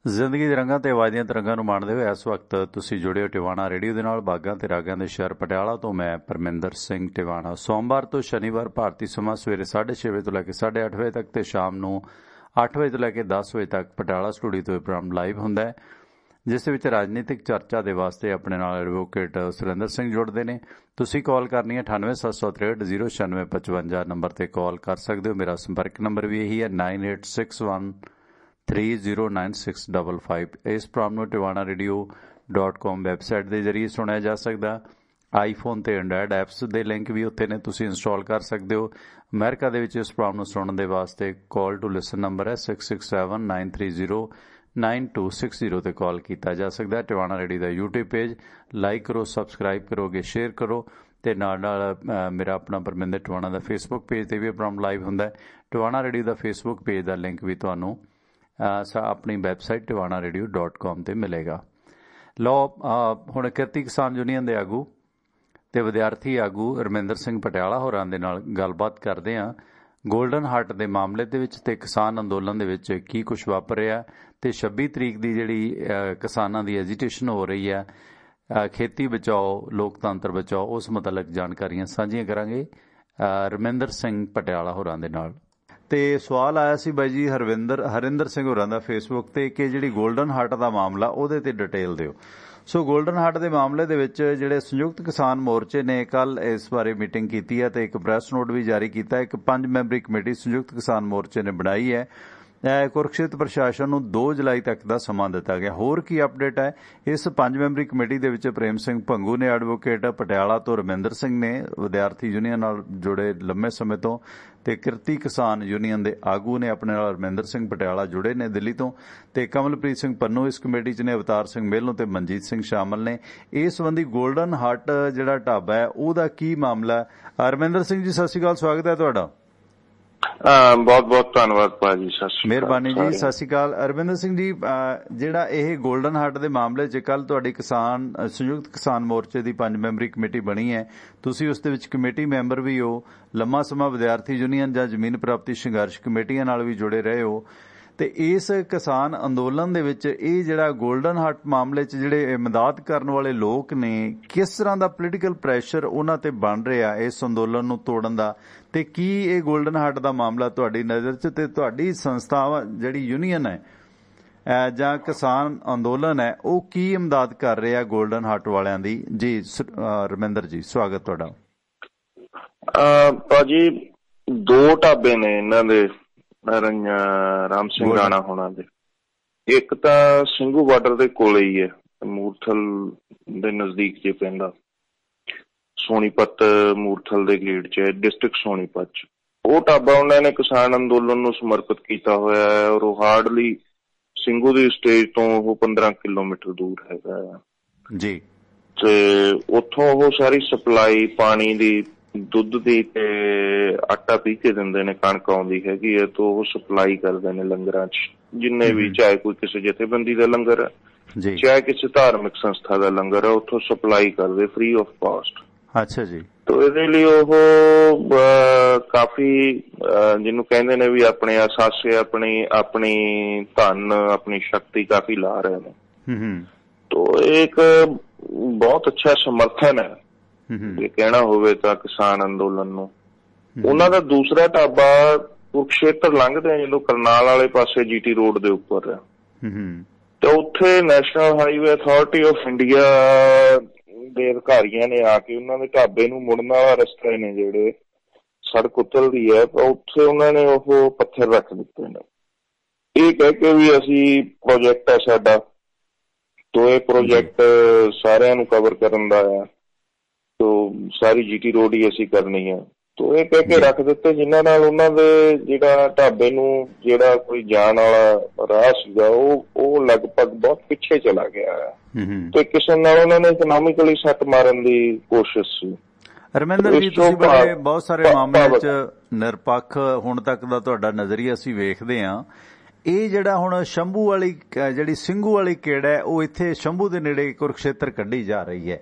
ਜ਼ਿੰਦਗੀ ਦੇ ਰੰਗਾਂ ਤੇ ਆਵਾਜ਼ ਦੀਆਂ ਤਰੰਗਾਂ ਨੂੰ ਮਾਣਦੇ ਹੋਏ ਇਸ ਵਕਤ ਤੁਸੀਂ ਜੁੜੇ ਹੋ ਟਿਵਾਣਾ ਰੇਡੀਓ ਦੇ ਨਾਲ। ਬਾਗਾਂ ਤੇ ਰਾਗਾਂ ਦੇ ਸ਼ਹਿਰ ਪਟਿਆਲਾ ਤੋਂ ਮੈਂ ਪਰਮਿੰਦਰ ਸਿੰਘ ਟਿਵਾਣਾ। ਸੋਮਵਾਰ ਤੋਂ ਸ਼ਨੀਵਾਰ ਭਾਰਤੀ ਸਮਾਂ ਸਵੇਰੇ 6:30 ਵਜੇ ਤੋਂ ਲੈ ਕੇ 8:30 ਵਜੇ ਤੱਕ ਤੇ ਸ਼ਾਮ ਨੂੰ 8 ਵਜੇ ਤੋਂ ਲੈ ਕੇ 10 ਵਜੇ ਤੱਕ ਪਟਿਆਲਾ ਸਟੂਡੀਓ ਤੋਂ ਇਹ ਪ੍ਰੋਗਰਾਮ ਲਾਈਵ ਹੁੰਦਾ ਹੈ, ਜਿਸ ਦੇ ਵਿੱਚ ਰਾਜਨੀਤਿਕ ਚਰਚਾ ਦੇ ਵਾਸਤੇ ਆਪਣੇ ਨਾਲ ਐਡਵੋਕੇਟ ਸੁਰਿੰਦਰ ਸਿੰਘ ਜੁੜਦੇ ਨੇ। ਤੁਸੀਂ ਕਾਲ ਕਰਨੀ ਹੈ 9876309655 ਨੰਬਰ ਤੇ ਕਾਲ ਕਰ ਸਕਦੇ ਹੋ। ਮੇਰਾ ਸੰਪਰਕ ਨੰਬਰ ਵੀ ਇਹੀ ਹੈ 9861309655। ਇਸ ਪ੍ਰੋਗਰਾਮ ਨੂੰ tiwana.radio.com ਵੈਬਸਾਈਟ ਦੇ ਜ਼ਰੀਏ ਸੁਣਿਆ ਜਾ ਸਕਦਾ। ਆਈਫੋਨ ਤੇ ਐਂਡਰਾਇਡ ਐਪਸ ਦੇ ਲਿੰਕ ਵੀ ਉੱਥੇ ਨੇ, ਤੁਸੀਂ ਇੰਸਟਾਲ ਕਰ ਸਕਦੇ ਹੋ। ਅਮਰੀਕਾ ਦੇ ਵਿੱਚ ਇਸ ਪ੍ਰੋਗਰਾਮ ਨੂੰ ਸੁਣਨ ਦੇ ਵਾਸਤੇ ਕਾਲ ਟੂ ਲਿਸਨ ਨੰਬਰ ਹੈ 6679309260 ਤੇ ਕਾਲ ਕੀਤਾ ਜਾ ਸਕਦਾ ਹੈ। ਟਿਵਾਣਾ ਰੇਡੀਓ ਦਾ YouTube ਪੇਜ ਲਾਈਕ ਕਰੋ, ਸਬਸਕ੍ਰਾਈਬ ਕਰੋਗੇ, ਸ਼ੇਅਰ ਕਰੋ ਤੇ ਨਾਲ ਮੇਰਾ ਆਪਣਾ ਪਰਮਿੰਦਰ ਟਿਵਾਣਾ ਦਾ ਫੇਸਬੁੱਕ ਪੇਜ ਤੇ ਵੀ ਪ੍ਰੋਗਰਾਮ ਲਾਈਵ ਹੁੰਦਾ ਹੈ। ਟਿਵਾਣਾ ਰੇਡੀਓ ਦਾ ਫੇਸਬੁੱਕ ਪੇਜ ਦਾ ਲਿੰਕ ਵੀ ਤੁਹਾਨੂੰ ਆਪਣੀ ਵੈਬਸਾਈਟ tiwana.radio.com ਤੇ ਮਿਲੇਗਾ। ਲਓ, ਹੁਣ ਕਿਰਤੀ ਕਿਸਾਨ ਯੂਨੀਅਨ ਦੇ ਆਗੂ ਤੇ ਵਿਦਿਆਰਥੀ ਆਗੂ ਰਮਿੰਦਰ ਸਿੰਘ ਪਟਿਆਲਾ ਹੋਰਾਂ ਦੇ ਨਾਲ ਗੱਲਬਾਤ ਕਰਦੇ ਹਾਂ ਗੋਲਡਨ ਹਾਰਟ ਦੇ ਮਾਮਲੇ ਦੇ ਵਿੱਚ ਤੇ ਕਿਸਾਨ ਅੰਦੋਲਨ ਦੇ ਵਿੱਚ ਕੀ ਕੁਝ ਵਾਪਰ ਰਿਹਾ ਤੇ 26 ਤਰੀਕ ਦੀ ਜਿਹੜੀ ਕਿਸਾਨਾਂ ਦੀ ਐਜੀਟੇਸ਼ਨ ਹੋ ਰਹੀ ਹੈ, ਖੇਤੀ ਬਚਾਓ ਲੋਕਤੰਤਰ ਬਚਾਓ, ਉਸ ਮੁਤਲਕ ਜਾਣਕਾਰੀਆਂ ਸਾਂਝੀਆਂ ਕਰਾਂਗੇ ਰਮਿੰਦਰ ਸਿੰਘ ਪਟਿਆਲਾ ਹੋਰਾਂ ਦੇ ਨਾਲ। ਤੇ ਸਵਾਲ ਆਇਆ ਸੀ ਬਾਈ ਜੀ ਹਰਿੰਦਰ ਸਿੰਘ ਹੋਰਾਂ ਦਾ ਫੇਸਬੁੱਕ ਤੇ ਕਿ ਜਿਹੜੀ ਗੋਲਡਨ ਹਾਰਟ ਦਾ ਮਾਮਲਾ ਉਹਦੇ ਤੇ ਡਿਟੇਲ ਦਿਓ। ਸੋ ਗੋਲਡਨ ਹਾਰਟ ਦੇ ਮਾਮਲੇ ਦੇ ਵਿੱਚ ਜਿਹੜੇ ਸੰਯੁਕਤ ਕਿਸਾਨ ਮੋਰਚੇ ਨੇ ਕੱਲ ਇਸ ਬਾਰੇ ਮੀਟਿੰਗ ਕੀਤੀ ਹੈ ਤੇ ਇੱਕ ਪ੍ਰੈਸ ਨੋਟ ਵੀ ਜਾਰੀ ਕੀਤਾ। ਇੱਕ 5 ਮੈਂਬਰੀ ਕਮੇਟੀ ਸੰਯੁਕਤ ਕਿਸਾਨ ਮੋਰਚੇ ਨੇ ਬਣਾਈ ਹੈ। ਕੁਰਕਸ਼ੇਤਰ ਪ੍ਰਸ਼ਾਸਨ ਨੂੰ 2 ਜੁਲਾਈ ਤੱਕ ਦਾ ਸਮਾਂ ਦਿੱਤਾ ਗਿਆ। ਹੋਰ ਕੀ ਅਪਡੇਟ ਹੈ? ਇਸ 5 ਮੈਂਬਰੀ ਕਮੇਟੀ ਦੇ ਵਿੱਚ ਪ੍ਰੇਮ ਸਿੰਘ ਭੰਗੂ ਨੇ ਐਡਵੋਕੇਟ ਪਟਿਆਲਾ ਤੋਂ, ਰਮਿੰਦਰ ਸਿੰਘ ਨੇ ਵਿਦਿਆਰਥੀ ਯੂਨੀਅਨ ਨਾਲ ਜੁੜੇ ਲੰਮੇ ਸਮੇਂ ਤੋਂ, ਤੇ ਕਿਰਤੀ ਕਿਸਾਨ ਯੂਨੀਅਨ ਦੇ ਆਗੂ ਨੇ ਆਪਣੇ ਨਾਲ ਰਮਿੰਦਰ ਸਿੰਘ ਪਟਿਆਲਾ ਜੁੜੇ ਨੇ ਦਿੱਲੀ ਤੋਂ, ਤੇ ਕਮਲਪ੍ਰੀਤ ਸਿੰਘ ਪੰਨੂ ਇਸ ਕਮੇਟੀ 'ਚ ਨੇ, ਅਵਤਾਰ ਸਿੰਘ ਮੇਲੋਂ ਤੇ ਮਨਜੀਤ ਸਿੰਘ ਸ਼ਾਮਲ ਨੇ। ਇਸ ਸੰਬੰਧੀ ਗੋਲਡਨ ਹਾਰਟ ਜਿਹੜਾ ਢਾਬਾ ਹੈ ਉਹਦਾ ਕੀ ਮਾਮਲਾ ਹੈ? ਰਮਿੰਦਰ ਸਿੰਘ ਜੀ, ਸਤਿ ਸ਼੍ਰੀ ਅਕਾਲ, ਸਵਾਗਤ ਹੈ ਤੁਹਾਡਾ। ਬਹੁਤ ਬਹੁਤ ਧੰਨਵਾਦ ਭਾਜੀ, ਮਿਹਰਬਾਨੀ ਜੀ, ਸਤਿ ਸ਼੍ਰੀ ਅਕਾਲ। ਰਵਿੰਦਰ ਸਿੰਘ ਜੀ, ਜਿਹੜਾ ਇਹ ਗੋਲਡਨ ਹਾਰਟ ਦੇ ਮਾਮਲੇ 'ਚ ਕੱਲ ਤੁਹਾਡੀ ਸੰਯੁਕਤ ਕਿਸਾਨ ਮੋਰਚੇ ਦੀ 5 ਮੈਂਬਰੀ ਕਮੇਟੀ ਬਣੀ ਹੈ, ਤੁਸੀਂ ਉਸ ਦੇ ਵਿੱਚ ਕਮੇਟੀ ਮੈਂਬਰ ਵੀ ਹੋ, ਲੰਮਾ ਸਮਾਂ ਵਿਦਿਆਰਥੀ ਯੂਨੀਅਨ ਜਾਂ ਜ਼ਮੀਨ ਪ੍ਰਾਪਤੀ ਸੰਘਰਸ਼ ਕਮੇਟੀਆਂ ਨਾਲ ਵੀ ਜੁੜੇ ਰਹੇ ਹੋ, ਤੇ ਇਸ ਕਿਸਾਨ ਅੰਦੋਲਨ ਦੇ ਵਿੱਚ ਇਹ ਜਿਹੜਾ ਗੋਲਡਨ ਹਾਰਟ ਮਾਮਲੇ 'ਚ ਜਿਹੜੇ ਇਮਦਾਦ ਕਰਨ ਵਾਲੇ ਲੋਕ ਨੇ, ਕਿਸ ਤਰ੍ਹਾਂ ਦਾ ਪੋਲੀਟੀਕਲ ਪ੍ਰੈਸ਼ਰ ਉਹਨਾਂ ਤੇ ਬਣ ਰਿਹਾ ਇਸ ਅੰਦੋਲਨ ਨੂੰ ਤੋੜਨ ਦਾ, ਤੇ ਕੀ ਇਹ ਗੋਲਡਨ ਹਾਰਟ ਦਾ ਮਾਮਲਾ ਤੁਹਾਡੀ ਨਜ਼ਰ 'ਚ ਤੇ ਤੁਹਾਡੀ ਸੰਸਥਾ ਜਿਹੜੀ ਯੂਨੀਅਨ ਹੈ ਜਾਂ ਕਿਸਾਨ ਅੰਦੋਲਨ ਹੈ ਉਹ ਕੀ ਇਮਦਾਦ ਕਰ ਰਿਹਾ ਗੋਲਡਨ ਹਾਰਟ ਵਾਲਿਆਂ ਦੀ? ਜੀ ਰਮਿੰਦਰ ਜੀ, ਸਵਾਗਤ ਤੁਹਾਡਾ। ਭਾਜੀ 2 ਢਾਬੇ ਨੇ ਇਹਨਾਂ ਦੇ, ਰਾਮ ਸਿੰਘ ਰਾਣਾ ਹੋਣਾ ਦੇ। ਇੱਕ ਤਾਂ ਸਿੰਘੂ ਬਾਰਡਰ ਦੇ ਕੋਲੇ ਹੀ ਹੈ, ਮੂਰਥਲ ਦੇ ਨਜ਼ਦੀਕ ਜੇ ਪੈਂਦਾ, ਸੋਨੀਪਤ ਮੂਰਥਲ ਦੇ ਗੇਟ 'ਚ, ਡਿਸਟ੍ਰਿਕਟ ਸੋਨੀਪਤ 'ਚ। ਉਹ ਢਾਬਾ ਉਹਨਾਂ ਨੇ ਕਿਸਾਨ ਅੰਦੋਲਨ ਨੂੰ ਸਮਰਪਿਤ ਕੀਤਾ ਹੋਇਆ ਹੈ ਔਰ ਉਹ ਹਾਰਡਲੀ ਸਿੰਘੂ ਦੀ ਸਟੇਜ ਤੋਂ ਉਹ 15 ਕਿਲੋਮੀਟਰ ਦੂਰ ਹੈਗਾ ਜੀ। ਤੇ ਉੱਥੋਂ ਉਹ ਸਾਰੀ ਸਪਲਾਈ ਪਾਣੀ ਦੀ, ਦੁੱਧ ਦੀ ਤੇ ਆਟਾ ਪੀ ਕੇ ਦਿੰਦੇ ਨੇ, ਕਣਕ ਆਉਂਦੀ ਹੈਗੀ ਹੈ ਤਾਂ ਉਹ ਸਪਲਾਈ ਕਰਦੇ ਨੇ ਲੰਗਰਾਂ 'ਚ, ਜਿੰਨੇ ਵੀ, ਚਾਹੇ ਕੋਈ ਕਿਸੇ ਜਥੇਬੰਦੀ ਦਾ ਲੰਗਰ ਹੈ, ਚਾਹੇ ਕਿਸੇ ਧਾਰਮਿਕ ਸੰਸਥਾ ਦਾ ਲੰਗਰ ਹੈ, ਉੱਥੋਂ ਸਪਲਾਈ ਕਰਦੇ ਫ੍ਰੀ ਆਫ ਕਾਸਟ। ਅੱਛਾ ਜੀ। ਤਾਂ ਇਹਦੇ ਲਈ ਉਹ ਕਾਫੀ, ਜਿਹਨੂੰ ਕਹਿੰਦੇ ਨੇ ਵੀ ਆਪਣੇ ਅਸਾਸੇ, ਆਪਣੀ ਧਨ, ਆਪਣੀ ਸ਼ਕਤੀ ਕਾਫੀ ਲਾ ਰਹੇ ਨੇ। ਤਾਂ ਇਹ ਇੱਕ ਬਹੁਤ ਅੱਛਾ ਸਮਰਥਨ ਹੈ ਜੇ ਕਹਿਣਾ ਹੋਵੇ ਤਾਂ ਕਿਸਾਨ ਅੰਦੋਲਨ ਨੂੰ। ਉਹਨਾਂ ਦਾ ਦੂਸਰਾ ਢਾਬਾ ਕੁਰਕਸ਼ੇਤਰ ਲੰਘਦੇ ਜਦੋਂ ਕਰਨਾਲ ਵਾਲੇ ਪਾਸੇ GT ਰੋਡ ਦੇ ਉੱਪਰ ਹੈ, ਤੇ ਉੱਥੇ national highway authority of India ਦੇ ਅਧਿਕਾਰੀਆਂ ਨੇ ਆ ਕੇ ਉਹਨਾਂ ਦੇ ਢਾਬੇ ਨੂੰ ਮੁੜਨ ਵਾਲਾ ਰਸਤੇ ਨੇ ਜਿਹੜੇ ਸੜਕ ਉਤਰਦੀ ਹੈ, ਉੱਥੇ ਉਹਨਾਂ ਨੇ ਉਹ ਪੱਥਰ ਰੱਖ ਦਿੱਤੇ ਨੇ, ਇਹ ਕਹਿ ਕੇ ਵੀ ਅਸੀਂ ਪ੍ਰੋਜੈਕਟ ਹੈ ਸਾਡਾ, ਤੋ ਇਹ ਪ੍ਰੋਜੈਕਟ ਸਾਰਿਆਂ ਨੂੰ ਕਵਰ ਕਰਨ ਦਾ ਆ, ਸਾਰੀ GT ਰੋਡ ਹੀ ਅਸੀਂ ਕਰਨੀ ਹੈ। ਤੋ ਇਹ ਕਹਿ ਕੇ ਰੱਖ ਦਿੱਤੇ, ਜਿਨ੍ਹਾਂ ਨਾਲ ਉਹਨਾਂ ਦੇ ਜਿਹੜਾ ਢਾਬੇ ਨੂੰ ਜਿਹੜਾ ਕੋਈ ਜਾਣ ਵਾਲਾ ਰਾਹ ਸੀਗਾ ਉਹ ਲਗਭਗ ਬਹੁਤ ਪਿੱਛੇ ਚਲਾ ਗਿਆ ਹੈ, ਤੇ ਕਿਸੇ ਨਾਲ ਉਹਨਾਂ ਨੇ ਇਕਨੋਮਿਕਲੀ ਸੱਟ ਮਾਰਨ ਦੀ ਕੋਸ਼ਿਸ਼ ਸੀ। ਰਮਿੰਦਰ ਜੀ, ਤੁਸੀਂ ਬਹੁਤ ਸਾਰੇ ਮਾਮਲਿਆਂ 'ਚ ਨਿਰਪੱਖ ਹੁਣ ਤੱਕ ਦਾ ਤੁਹਾਡਾ ਨਜ਼ਰੀਆ ਅਸੀਂ ਵੇਖਦੇ ਹਾਂ। ਇਹ ਜਿਹੜਾ ਹੁਣ ਸ਼ੰਭੂ ਵਾਲੀ ਜਿਹੜੀ ਸਿੰਘੂ ਵਾਲੀ ਕਿਹੜਾ ਹੈ, ਉਹ ਇੱਥੇ ਸ਼ੰਭੂ ਦੇ ਨੇੜੇ ਕੁਰਕਸ਼ੇਤਰ ਕੱਢੀ ਜਾ ਰਹੀ ਹੈ।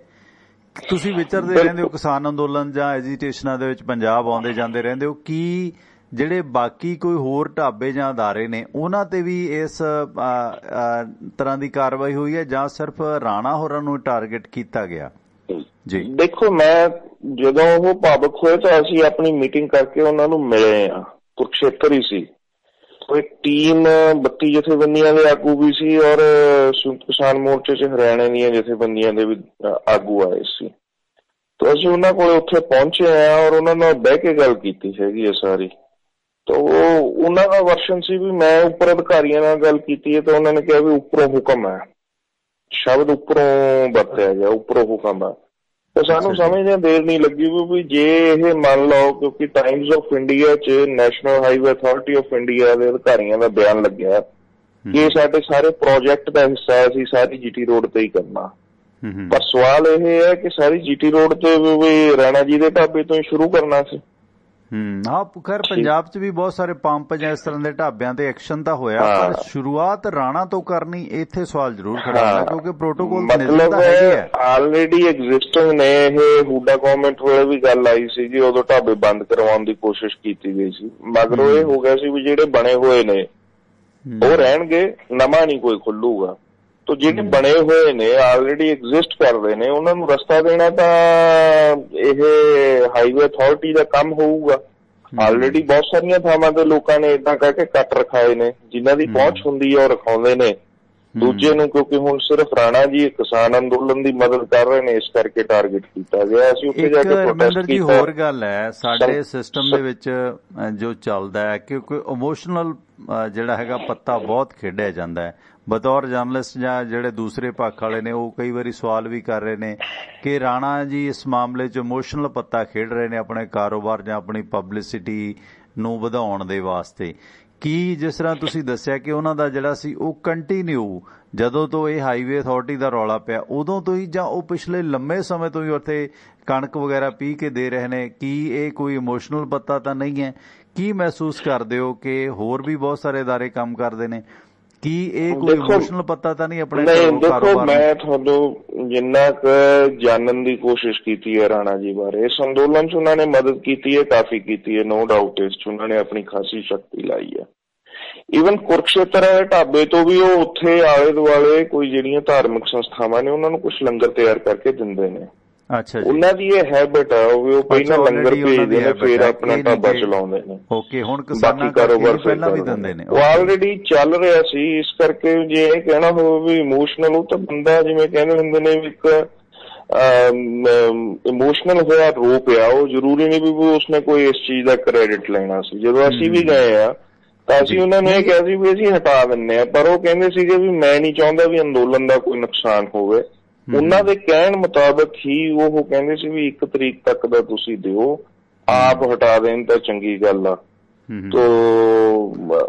ਤੁਸੀਂ ਵਿਚਰਦੇ ਰਹਿੰਦੇ ਹੋ ਕਿਸਾਨ ਅੰਦੋਲਨ ਜਾਂ ਐਜੀਟੇਸ਼ਨਾਂ ਦੇ ਵਿੱਚ, ਪੰਜਾਬ ਆਉਂਦੇ ਜਾਂਦੇ ਰਹਿੰਦੇ ਹੋ, ਕੀ ਜਿਹੜੇ ਬਾਕੀ ਕੋਈ ਹੋਰ ਢਾਬੇ ਜਾਂ ਅਦਾਰੇ ਨੇ ਉਹਨਾਂ ਤੇ ਵੀ ਇਸ ਤਰ੍ਹਾਂ ਦੀ ਕਾਰਵਾਈ ਹੋਈ ਹੈ ਜਾਂ ਸਿਰਫ ਰਾਣਾ ਹੋਰਾਂ ਨੂੰ ਟਾਰਗੇਟ ਕੀਤਾ ਗਿਆ? ਜੀ ਦੇਖੋ, ਮੈਂ ਜਦੋਂ ਉਹ ਭਾਵੁਕ ਹੋਏ ਤਾਂ ਅਸੀਂ ਆਪਣੀ ਮੀਟਿੰਗ ਕਰਕੇ ਉਹਨਾਂ ਨੂੰ ਮਿਲੇ ਆ। ਕੁਰਕਸ਼ੇਤਰ ਹੀ ਸੀ, ਇੱਕ ਟੀਮ 32 ਜਥੇਬੰਦੀਆਂ ਦੇ ਆਗੂ ਵੀ ਸੀ ਔਰ ਸੰਯੁਕਤ ਕਿਸਾਨ ਮੋਰਚੇ 'ਚ ਹਰਿਆਣੇ ਦੀਆਂ ਜਥੇਬੰਦੀਆਂ ਦੇ ਵੀ ਆਗੂ ਆਏ ਸੀ। ਤਾਂ ਅਸੀਂ ਉਹਨਾਂ ਕੋਲ ਉੱਥੇ ਪਹੁੰਚੇ ਆ ਔਰ ਉਹਨਾਂ ਨਾਲ ਬਹਿ ਕੇ ਗੱਲ ਕੀਤੀ ਹੈਗੀ ਹੈ ਸਾਰੀ। ਤਾਂ ਉਹਨਾਂ ਦਾ ਵਰਸ਼ਨ ਸੀ ਵੀ ਮੈਂ ਉੱਪਰ ਅਧਿਕਾਰੀਆਂ ਨਾਲ ਗੱਲ ਕੀਤੀ ਹੈ ਤਾਂ ਉਹਨਾਂ ਨੇ ਕਿਹਾ ਵੀ ਉੱਪਰੋਂ ਹੁਕਮ ਹੈ, ਸ਼ਬਦ ਉੱਪਰੋਂ ਵਰਤਿਆ ਗਿਆ, ਉੱਪਰੋਂ ਹੁਕਮ ਹੈ। ਤਾਂ ਸਾਨੂੰ ਸਮਝਦਿਆਂ ਦੇਰ ਨਹੀਂ ਲੱਗੀ ਵੀ ਜੇ ਇਹ ਮੰਨ ਲਓ, ਕਿਉਂਕਿ ਟਾਈਮਜ਼ ਆਫ ਇੰਡੀਆ 'ਚ national highway authority of India ਦੇ ਅਧਿਕਾਰੀਆਂ ਦਾ ਬਿਆਨ ਲੱਗਿਆ ਕਿ ਸਾਡੇ ਸਾਰੇ ਪ੍ਰੋਜੈਕਟ ਦਾ ਹਿੱਸਾ ਹੈ, ਅਸੀਂ ਸਾਰੀ ਜੀਟੀ ਰੋਡ ਤੇ ਹੀ ਕਰਨਾ। ਪਰ ਸਵਾਲ ਇਹ ਹੈ ਕਿ ਸਾਰੀ ਜੀਟੀ ਰੋਡ ਤੇ ਵੀ ਰਾਣਾ ਜੀ ਦੇ ਢਾਬੇ ਤੋਂ ਹੀ ਸ਼ੁਰੂ ਕਰਨਾ ਸੀ। ਹਾਂ, ਖੈਰ ਪੰਜਾਬ 'ਚ ਵੀ ਬਹੁਤ ਸਾਰੇ ਪੰਪ ਜਾਂ ਇਸ ਤਰ੍ਹਾਂ ਦੇ ਢਾਬਿਆਂ ਤੇ ਐਕਸ਼ਨ ਤਾਂ ਹੋਇਆ, ਪਰ ਸ਼ੁਰੂਆਤ ਰਾਣਾ ਤੋਂ ਕਰਨੀ ਇੱਥੇ ਸਵਾਲ ਜ਼ਰੂਰ ਖੜਾ ਹੁੰਦਾ ਕਿਉਂਕਿ ਪ੍ਰੋਟੋਕੋਲ ਮਤਲਬ ਆਲਰੇਡੀ ਐਗਜ਼ਿਸਟਿੰਗ ਨੇ। ਇਹ ਹੂਡਾ ਗਵਰਨਮੈਂਟ ਵੇਲੇ ਵੀ ਗੱਲ ਆਈ ਸੀ ਜੀ, ਉਦੋਂ ਢਾਬੇ ਬੰਦ ਕਰਵਾਉਣ ਦੀ ਕੋਸ਼ਿਸ਼ ਕੀਤੀ ਗਈ ਸੀ। ਮਗਰੋਂ ਇਹ ਹੋ ਗਿਆ ਸੀ ਵੀ ਜਿਹੜੇ ਬਣੇ ਹੋਏ ਨੇ ਉਹ ਰਹਿਣਗੇ, ਨਵਾਂ ਨਹੀਂ ਕੋਈ ਖੁੱਲੂਗਾ। ਤੋ ਜਿਹੜੇ ਬਣੇ ਹੋਏ ਨੇ ਆਲਰੇਡੀ ਐਗਜ਼ਿਸਟ ਕਰਦੇ ਨੇ ਉਹਨਾਂ ਨੂੰ ਰਸਤਾ ਦੇਣਾ ਤਾਂ ਇਹ ਹਾਈਵੇ ਅਥਾਰਟੀ ਦਾ ਕੰਮ ਹੋਊਗਾ। ਆਲਰੇਡੀ ਬਹੁਤ ਸਾਰੀਆਂ ਥਾਵਾਂ ਤੇ ਲੋਕਾਂ ਨੇ ਏਦਾਂ ਕਹਿ ਕੇ ਕੱਟ ਰਖਾਏ ਨੇ, ਜਿਨ੍ਹਾਂ ਦੀ ਪਹੁੰਚ ਹੁੰਦੀ ਹੈ ਉਹ ਰਖਾਉਂਦੇ ਨੇ ਦੂਜੇ ਨੂੰ, ਕਿਉਂਕਿ ਹੁਣ ਸਿਰਫ ਰਾਣਾ ਜੀ ਕਿਸਾਨ ਅੰਦੋਲਨ ਦੀ ਮਦਦ ਕਰ ਰਹੇ ਨੇ, ਇਸ ਕਰਕੇ ਟਾਰਗੇਟ ਕੀਤਾ ਗਿਆ। ਅਸੀਂ ਉੱਥੇ ਜਾ ਕੇ ਪ੍ਰੋਟੈਸਟ ਕੀਤਾ। ਹੋਰ ਗੱਲ ਹੈ, ਸਾਡੇ ਸਿਸਟਮ ਦੇ ਵਿੱਚ ਜੋ ਚੱਲਦਾ ਹੈ ਕਿਉਂਕਿ ਇਮੋਸ਼ਨਲ ਜਿਹੜਾ ਹੈਗਾ ਪੱਤਾ ਬਹੁਤ ਖੇਡਿਆ ਜਾਂਦਾ ਹੈ। ਬਤੌਰ ਜਰਨਲਿਸਟ ਜਾਂ ਜਿਹੜੇ ਦੂਸਰੇ ਪੱਖ ਵਾਲੇ ਨੇ ਉਹ ਕਈ ਵਾਰੀ ਸਵਾਲ ਵੀ ਕਰ ਰਹੇ ਨੇ ਕਿ ਰਾਣਾ ਜੀ ਇਸ ਮਾਮਲੇ 'ਚ ਇਮੋਸ਼ਨਲ ਪੱਤਾ ਖੇਡ ਰਹੇ ਨੇ ਆਪਣੇ ਕਾਰੋਬਾਰ ਜਾਂ ਆਪਣੀ ਪਬਲਿਸਿਟੀ ਨੂੰ ਵਧਾਉਣ ਦੇ ਵਾਸਤੇ। ਕੀ ਜਿਸ ਤਰ੍ਹਾਂ ਤੁਸੀਂ ਦੱਸਿਆ ਕਿ ਉਹਨਾਂ ਦਾ ਜਿਹੜਾ ਸੀ ਉਹ ਕੰਟੀਨਿਊ ਜਦੋਂ ਤੋਂ ਇਹ ਹਾਈਵੇ ਅਥਾਰਟੀ ਦਾ ਰੌਲਾ ਪਿਆ ਉਦੋਂ ਤੋਂ ਹੀ, ਜਾਂ ਉਹ ਪਿਛਲੇ ਲੰਮੇ ਸਮੇਂ ਤੋਂ ਹੀ ਉੱਥੇ ਕਣਕ ਵਗੈਰਾ ਪੀ ਕੇ ਦੇ ਰਹੇ ਨੇ? ਕੀ ਇਹ ਕੋਈ ਇਮੋਸ਼ਨਲ ਪੱਤਾ ਤਾਂ ਨਹੀਂ ਹੈ? ਕੀ ਮਹਿਸੂਸ ਕਰਦੇ ਹੋ ਕਿ ਹੋਰ ਵੀ ਬਹੁਤ ਸਾਰੇ ਅਦਾਰੇ ਕੰਮ ਕਰਦੇ ਨੇ, ਕੀ ਇਹ ਕੋਈ ਇਮੋਸ਼ਨਲ ਪੱਤਾ ਤਾਂ ਨਹੀਂ ਆਪਣੇ ਕਾਰੋਬਾਰ? ਦੇਖੋ, ਮੈਂ ਤੁਹਾਨੂੰ ਜਿੰਨਾ ਕੁ ਜਾਣਨ ਦੀ ਕੋਸ਼ਿਸ਼ ਕੀਤੀ ਹੈ ਰਾਣਾ ਜੀ ਬਾਰੇ, ਇਸ ਅੰਦੋਲਨ 'ਚ ਉਹਨਾਂ ਨੇ ਮਦਦ ਕੀਤੀ ਹੈ, ਕਾਫੀ ਕੀਤੀ ਹੈ, ਨੋ ਡਾਊਟ। ਇਸ 'ਚ ਉਹਨਾਂ ਨੇ ਆਪਣੀ ਖਾਸੀ ਸ਼ਕਤੀ ਲਾਈ ਹੈ। ਈਵਨ ਕੁਰਕਸ਼ੇਤਰ ਵਾਲੇ ਢਾਬੇ ਤੋਂ ਵੀ ਉਹ ਉੱਥੇ ਆਲੇ ਦੁਆਲੇ ਕੋਈ ਜਿਹੜੀਆਂ ਧਾਰਮਿਕ ਸੰਸਥਾਵਾਂ ਨੇ ਉਹਨਾਂ ਨੂੰ ਕੁਛ ਲੰਗਰ ਤਿਆਰ ਕਰਕੇ ਦਿੰਦੇ ਨੇ। ਅੱਛਾ ਜੀ, ਉਹਨਾਂ ਦੀ ਇਹ ਹੈਬਿਟ ਆ, ਉਹ ਪਹਿਲਾਂ ਲੰਗਰ ਭੇਜਦੇ ਨੇ ਫਿਰ ਆਪਣਾ ਢਾਬਾ ਚਲਾਉਂਦੇ ਨੇ। ਓਕੇ, ਹੁਣ ਕਿਸਾਨਾਂ ਕਾਰੋਬਾਰ ਪਹਿਲਾਂ ਵੀ ਦਿੰਦੇ ਨੇ, ਉਹ ਆਲਰੇਡੀ ਚੱਲ ਰਿਹਾ ਸੀ। ਇਸ ਕਰਕੇ ਜੇ ਇਹ ਕਹਿਣਾ ਹੋਵੇ ਵੀ ਇਮੋਸ਼ਨਲ, ਉਹ ਤਾਂ ਬੰਦਾ ਜਿਵੇਂ ਕਹਿੰਦੇ ਹੁੰਦੇ ਨੇ ਇੱਕ ਇਮੋਸ਼ਨਲ ਹੋਇਆ ਰੋ ਪਿਆ, ਉਹ ਜ਼ਰੂਰੀ ਨਹੀਂ ਵੀ ਉਸਨੇ ਕੋਈ ਇਸ ਚੀਜ਼ ਦਾ ਕ੍ਰੈਡਿਟ ਲੈਣਾ ਸੀ। ਜਦੋਂ ਅਸੀਂ ਵੀ ਗਏ ਆ ਤਾਂ ਅਸੀਂ ਉਹਨਾਂ ਨੂੰ ਇਹ ਕਿਹਾ ਸੀ ਵੀ ਅਸੀਂ ਹਟਾ ਦਿੰਦੇ ਆ, ਪਰ ਉਹ ਕਹਿੰਦੇ ਸੀਗੇ ਵੀ ਮੈਂ ਨਹੀਂ ਚਾਹੁੰਦਾ ਵੀ ਅੰਦੋਲਨ ਦਾ ਕੋਈ ਨੁਕਸਾਨ ਹੋਵੇ। ਉਹਨਾਂ ਦੇ ਕਹਿਣ ਮੁਤਾਬਕ ਹੀ ਉਹ ਕਹਿੰਦੇ ਸੀ ਵੀ 1 ਤਰੀਕ ਤੱਕ ਦਾ ਤੁਸੀਂ ਦਿਓ, ਆਪ ਹਟਾ ਦੇਣ ਤਾਂ ਚੰਗੀ ਗੱਲ ਆ।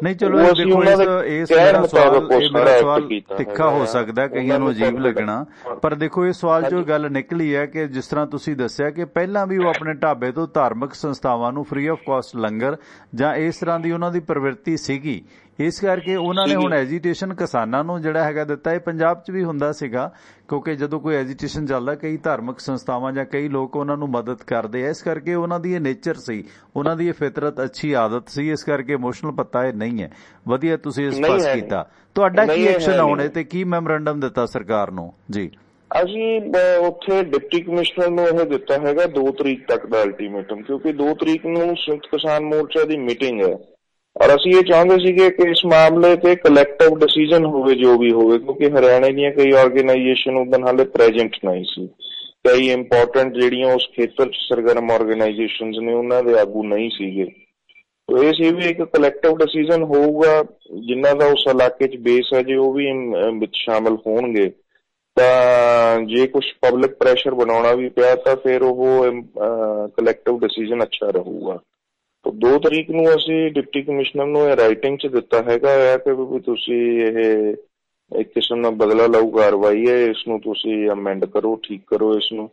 ਨਹੀਂ ਚਲੋ ਦੇਖੋ, ਇਸ ਮੇਰਾ ਸਵਾਲ ਤਿੱਖਾ ਹੋ ਸਕਦਾ, ਕਈਆਂ ਨੂੰ ਅਜੀਬ ਲੱਗਣਾ, ਪਰ ਦੇਖੋ ਇਸ ਸਵਾਲ 'ਚੋਂ ਗੱਲ ਨਿਕਲੀ ਹੈ ਕਿ ਜਿਸ ਤਰ੍ਹਾਂ ਤੁਸੀਂ ਦੱਸਿਆ ਕਿ ਪਹਿਲਾਂ ਵੀ ਉਹ ਆਪਣੇ ਢਾਬੇ ਤੋਂ ਧਾਰਮਿਕ ਸੰਸਥਾਵਾਂ ਨੂੰ ਫ੍ਰੀ ਆਫ ਕਾਸਟ ਲੰਗਰ ਜਾਂ ਇਸ ਤਰ੍ਹਾਂ ਦੀ ਉਹਨਾਂ ਦੀ ਪ੍ਰਵਿਰਤੀ ਸੀਗੀ, ਇਸ ਕਰਕੇ ਉਹਨਾਂ ਨੇ ਹੁਣ ਐਜੀਟੇਸ਼ਨ ਕਿਸਾਨਾਂ ਨੂੰ ਜਿਹੜਾ ਹੈਗਾ ਦਿੱਤਾ। ਇਹ ਪੰਜਾਬ 'ਚ ਵੀ ਹੁੰਦਾ ਸੀਗਾ ਕਿਉਂਕਿ ਜਦੋਂ ਕੋਈ ਐਜੀਟੇਸ਼ਨ ਚੱਲਦਾ ਕਈ ਧਾਰਮਿਕ ਸੰਸਥਾਵਾਂ ਜਾਂ ਕਈ ਲੋਕ ਉਹਨਾਂ ਨੂੰ ਮਦਦ ਕਰਦੇ ਆ, ਇਸ ਕਰਕੇ ਉਹਨਾਂ ਦੀ ਇਹ ਨੇਚਰ ਸੀ, ਉਹਨਾਂ ਦੀ ਇਹ ਫਿਤਰਤ, ਅੱਛੀ ਆਦਤ ਸੀ, ਇਸ ਕਰਕੇ ਇਮੋਸ਼ਨਲ ਪੱਤਾ ਇਹ ਨਹੀਂ ਹੈ। ਵਧੀਆ ਤੁਸੀਂ ਇਹ ਸਪਸ਼ਟ ਕੀਤਾ। ਤੁਹਾਡਾ ਕੀ ਐਕਸ਼ਨ ਆਉਣੇ ਤੇ ਕੀ ਮੈਮੋਰੰਡਮ ਦਿੱਤਾ ਸਰਕਾਰ ਨੂੰ? ਜੀ, ਅਸੀਂ ਉੱਥੇ ਡਿਪਟੀ ਕਮਿਸ਼ਨਰ ਨੂੰ ਇਹ ਦਿੱਤਾ ਹੈਗਾ 2 ਤਰੀਕ ਤੱਕ ਦਾ ਅਲਟੀਮੇਟਮ, ਕਿਉਂਕਿ 2 ਤਰੀਕ ਨੂੰ ਸੰਯੁਕਤ ਕਿਸਾਨ ਮੋਰਚਾ ਦੀ ਮੀਟਿੰਗ ਹੈ ਔਰ ਅਸੀਂ ਇਹ ਚਾਹੁੰਦੇ ਸੀਗੇ ਕਿ ਇਸ ਮਾਮਲੇ ਤੇ ਕਲੈਕਟਿਵ ਡਿਸੀਜਨ ਹੋਵੇ ਜੋ ਵੀ ਹੋਵੇ, ਕਿਉਂਕਿ ਹਰਿਆਣੇ ਦੀਆਂ ਕਈ ਆਰਗੇਨਾਈਜੇਸ਼ਨ ਉਦੋਂ ਹਾਲੇ ਪ੍ਰੈਜੈਂਟ ਨਹੀਂ ਸੀ। ਕਈ ਇੰਪੋਰਟੈਂਟ ਜਿਹੜੀਆਂ ਉਸ ਖੇਤਰ 'ਚ ਸਰਗਰਮ ਆਰਗੇਨਾਈਜੇਸ਼ਨਸ ਨੇ ਉਹਨਾਂ ਦੇ ਆਗੂ ਨਹੀਂ ਸੀਗੇ। ਇਹ ਸੀ ਵੀ ਇੱਕ ਕਲੈਕਟਿਵ ਡਿਸੀਜਨ ਹੋਊਗਾ, ਜਿਨ੍ਹਾਂ ਦਾ ਉਸ ਇਲਾਕੇ 'ਚ ਬੇਸ ਹੈ, ਜੇ ਉਹ ਵੀ ਵਿੱਚ ਸ਼ਾਮਲ ਹੋਣਗੇ ਤਾਂ ਜੇ ਕੁਛ ਪਬਲਿਕ ਪ੍ਰੈਸ਼ਰ ਬਣਾਉਣਾ ਵੀ ਪਿਆ ਤਾਂ ਫਿਰ ਉਹ ਕਲੈਕਟਿਵ ਡਿਸੀਜਨ ਅੱਛਾ ਰਹੂਗਾ। 2 ਤਰੀਕ ਨੂੰ ਅਸੀਂ ਡਿਪਟੀ ਕਮਿਸ਼ਨਰ ਨੂੰ ਇਹ ਰਾਈਟਿੰਗ 'ਚ ਦਿੱਤਾ ਹੈਗਾ ਕਿ ਵੀ ਤੁਸੀਂ ਇਹ ਇੱਕ ਕਿਸਮ ਨਾਲ ਬਦਲਾ ਲਊ ਕਾਰਵਾਈ ਹੈ, ਇਸ ਨੂੰ ਤੁਸੀਂ ਅਮੈਂਡ ਕਰੋ, ਠੀਕ ਕਰੋ ਇਸ ਨੂੰ,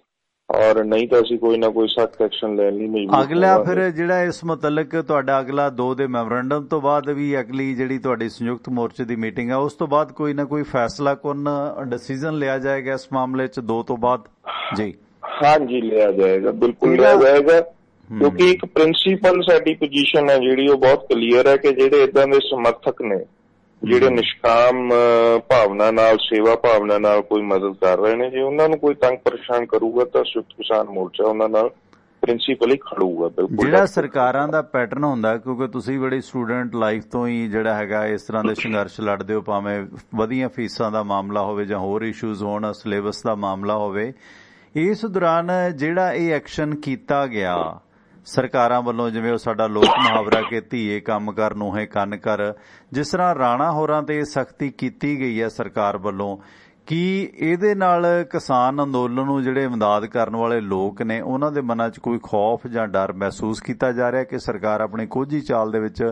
ਔਰ ਨਹੀਂ ਤਾਂ ਅਸੀਂ ਕੋਈ ਨਾ ਕੋਈ ਸਖਤ ਐਕਸ਼ਨ ਲੈਣ ਲਈ ਮਜਬੂਰ। ਅਗਲਾ ਫਿਰ ਜਿਹੜਾ ਇਸ ਮੁਤਲਕ ਤੁਹਾਡਾ ਅਗਲਾ 2 ਦੇ ਮੈਮੋਰੰਡਮ ਤੋਂ ਬਾਅਦ ਵੀ ਅਗਲੀ ਜਿਹੜੀ ਤੁਹਾਡੀ ਸੰਯੁਕਤ ਮੋਰਚੇ ਦੀ ਮੀਟਿੰਗ ਹੈ ਉਸ ਤੋਂ ਬਾਅਦ ਕੋਈ ਨਾ ਕੋਈ ਫੈਸਲਾ ਕੁਨ ਡਿਸੀਜਨ ਲਿਆ ਜਾਏਗਾ ਇਸ ਮਾਮਲੇ 'ਚ 2 ਤੋਂ ਬਾਅਦ? ਜੀ ਹਾਂਜੀ, ਲਿਆ ਜਾਏਗਾ, ਬਿਲਕੁਲ ਲਿਆ ਜਾਏਗਾ। ਕਿਉਂਕਿ ਇੱਕ ਪ੍ਰਿੰਸੀਪਲ ਸਾਡੀ ਪੋਜੀਸ਼ਨ ਹੈ ਜਿਹੜੀ ਉਹ ਬਹੁਤ ਕਲੀਅਰ ਹੈ ਕਿ ਜਿਹੜੇ ਏਦਾਂ ਦੇ ਸਮਰਥਕ ਨੇ ਜਿਹੜੇ ਨਿਸ਼ਕਾਮ ਭਾਵਨਾ ਨਾਲ ਸੇਵਾ ਭਾਵਨਾ ਨਾਲ ਕੋਈ ਮਦਦ ਕਰ ਰਹੇ ਨੇ, ਜੇ ਉਹਨਾਂ ਨੂੰ ਕੋਈ ਤੰਗ ਪਰੇਸ਼ਾਨ ਕਰੂਗਾ ਤਾਂ ਸੰਯੁਕਤ ਕਿਸਾਨ ਮੋਰਚਾ ਉਹਨਾਂ ਨਾਲ ਪ੍ਰਿੰਸੀਪਲੀ ਖੜੂਗਾ। ਬਿਲਕੁਲ ਜਿਹੜਾ ਸਰਕਾਰਾਂ ਦਾ ਪੈਟਰਨ ਹੁੰਦਾ, ਕਿਉਂਕਿ ਤੁਸੀਂ ਬੜੀ ਸਟੂਡੈਂਟ ਲਾਈਫ ਤੋਂ ਹੀ ਜਿਹੜਾ ਹੈਗਾ ਇਸ ਤਰ੍ਹਾਂ ਦੇ ਸੰਘਰਸ਼ ਲੜਦੇ ਹੋ, ਭਾਵੇਂ ਵਧੀਆਂ ਫੀਸਾਂ ਦਾ ਮਾਮਲਾ ਹੋਵੇ ਜਾਂ ਹੋਰ ਇਸ਼ੂਜ਼ ਹੋਣ, ਸਿਲੇਬਸ ਦਾ ਮਾਮਲਾ ਹੋਵੇ, ਇਸ ਦੌਰਾਨ ਜਿਹੜਾ ਇਹ ਐਕਸ਼ਨ ਕੀਤਾ ਗਿਆ ਸਰਕਾਰਾਂ ਵੱਲੋਂ, ਜਿਵੇਂ ਉਹ ਸਾਡਾ ਲੋਕ ਮੁਹਾਵਰਾ ਕਿ ਧੀਏ ਕੰਮ ਕਰ ਨੂੰਹੇ ਕੰਨ ਕਰ, ਜਿਸ ਤਰ੍ਹਾਂ ਰਾਣਾ ਹੋਰਾਂ ਤੇ ਸਖਤੀ ਕੀਤੀ ਗਈ ਹੈ ਸਰਕਾਰ ਵੱਲੋਂ, ਕੀ ਇਹਦੇ ਨਾਲ ਕਿਸਾਨ ਅੰਦੋਲਨ ਨੂੰ ਜਿਹੜੇ ਇਮਦਾਦ ਕਰਨ ਵਾਲੇ ਲੋਕ ਨੇ ਉਹਨਾਂ ਦੇ ਮਨਾਂ 'ਚ ਕੋਈ ਖੌਫ ਜਾਂ ਡਰ ਮਹਿਸੂਸ ਕੀਤਾ ਜਾ ਰਿਹਾ ਕਿ ਸਰਕਾਰ ਆਪਣੀ ਕੋਝੀ ਚਾਲ ਦੇ ਵਿੱਚ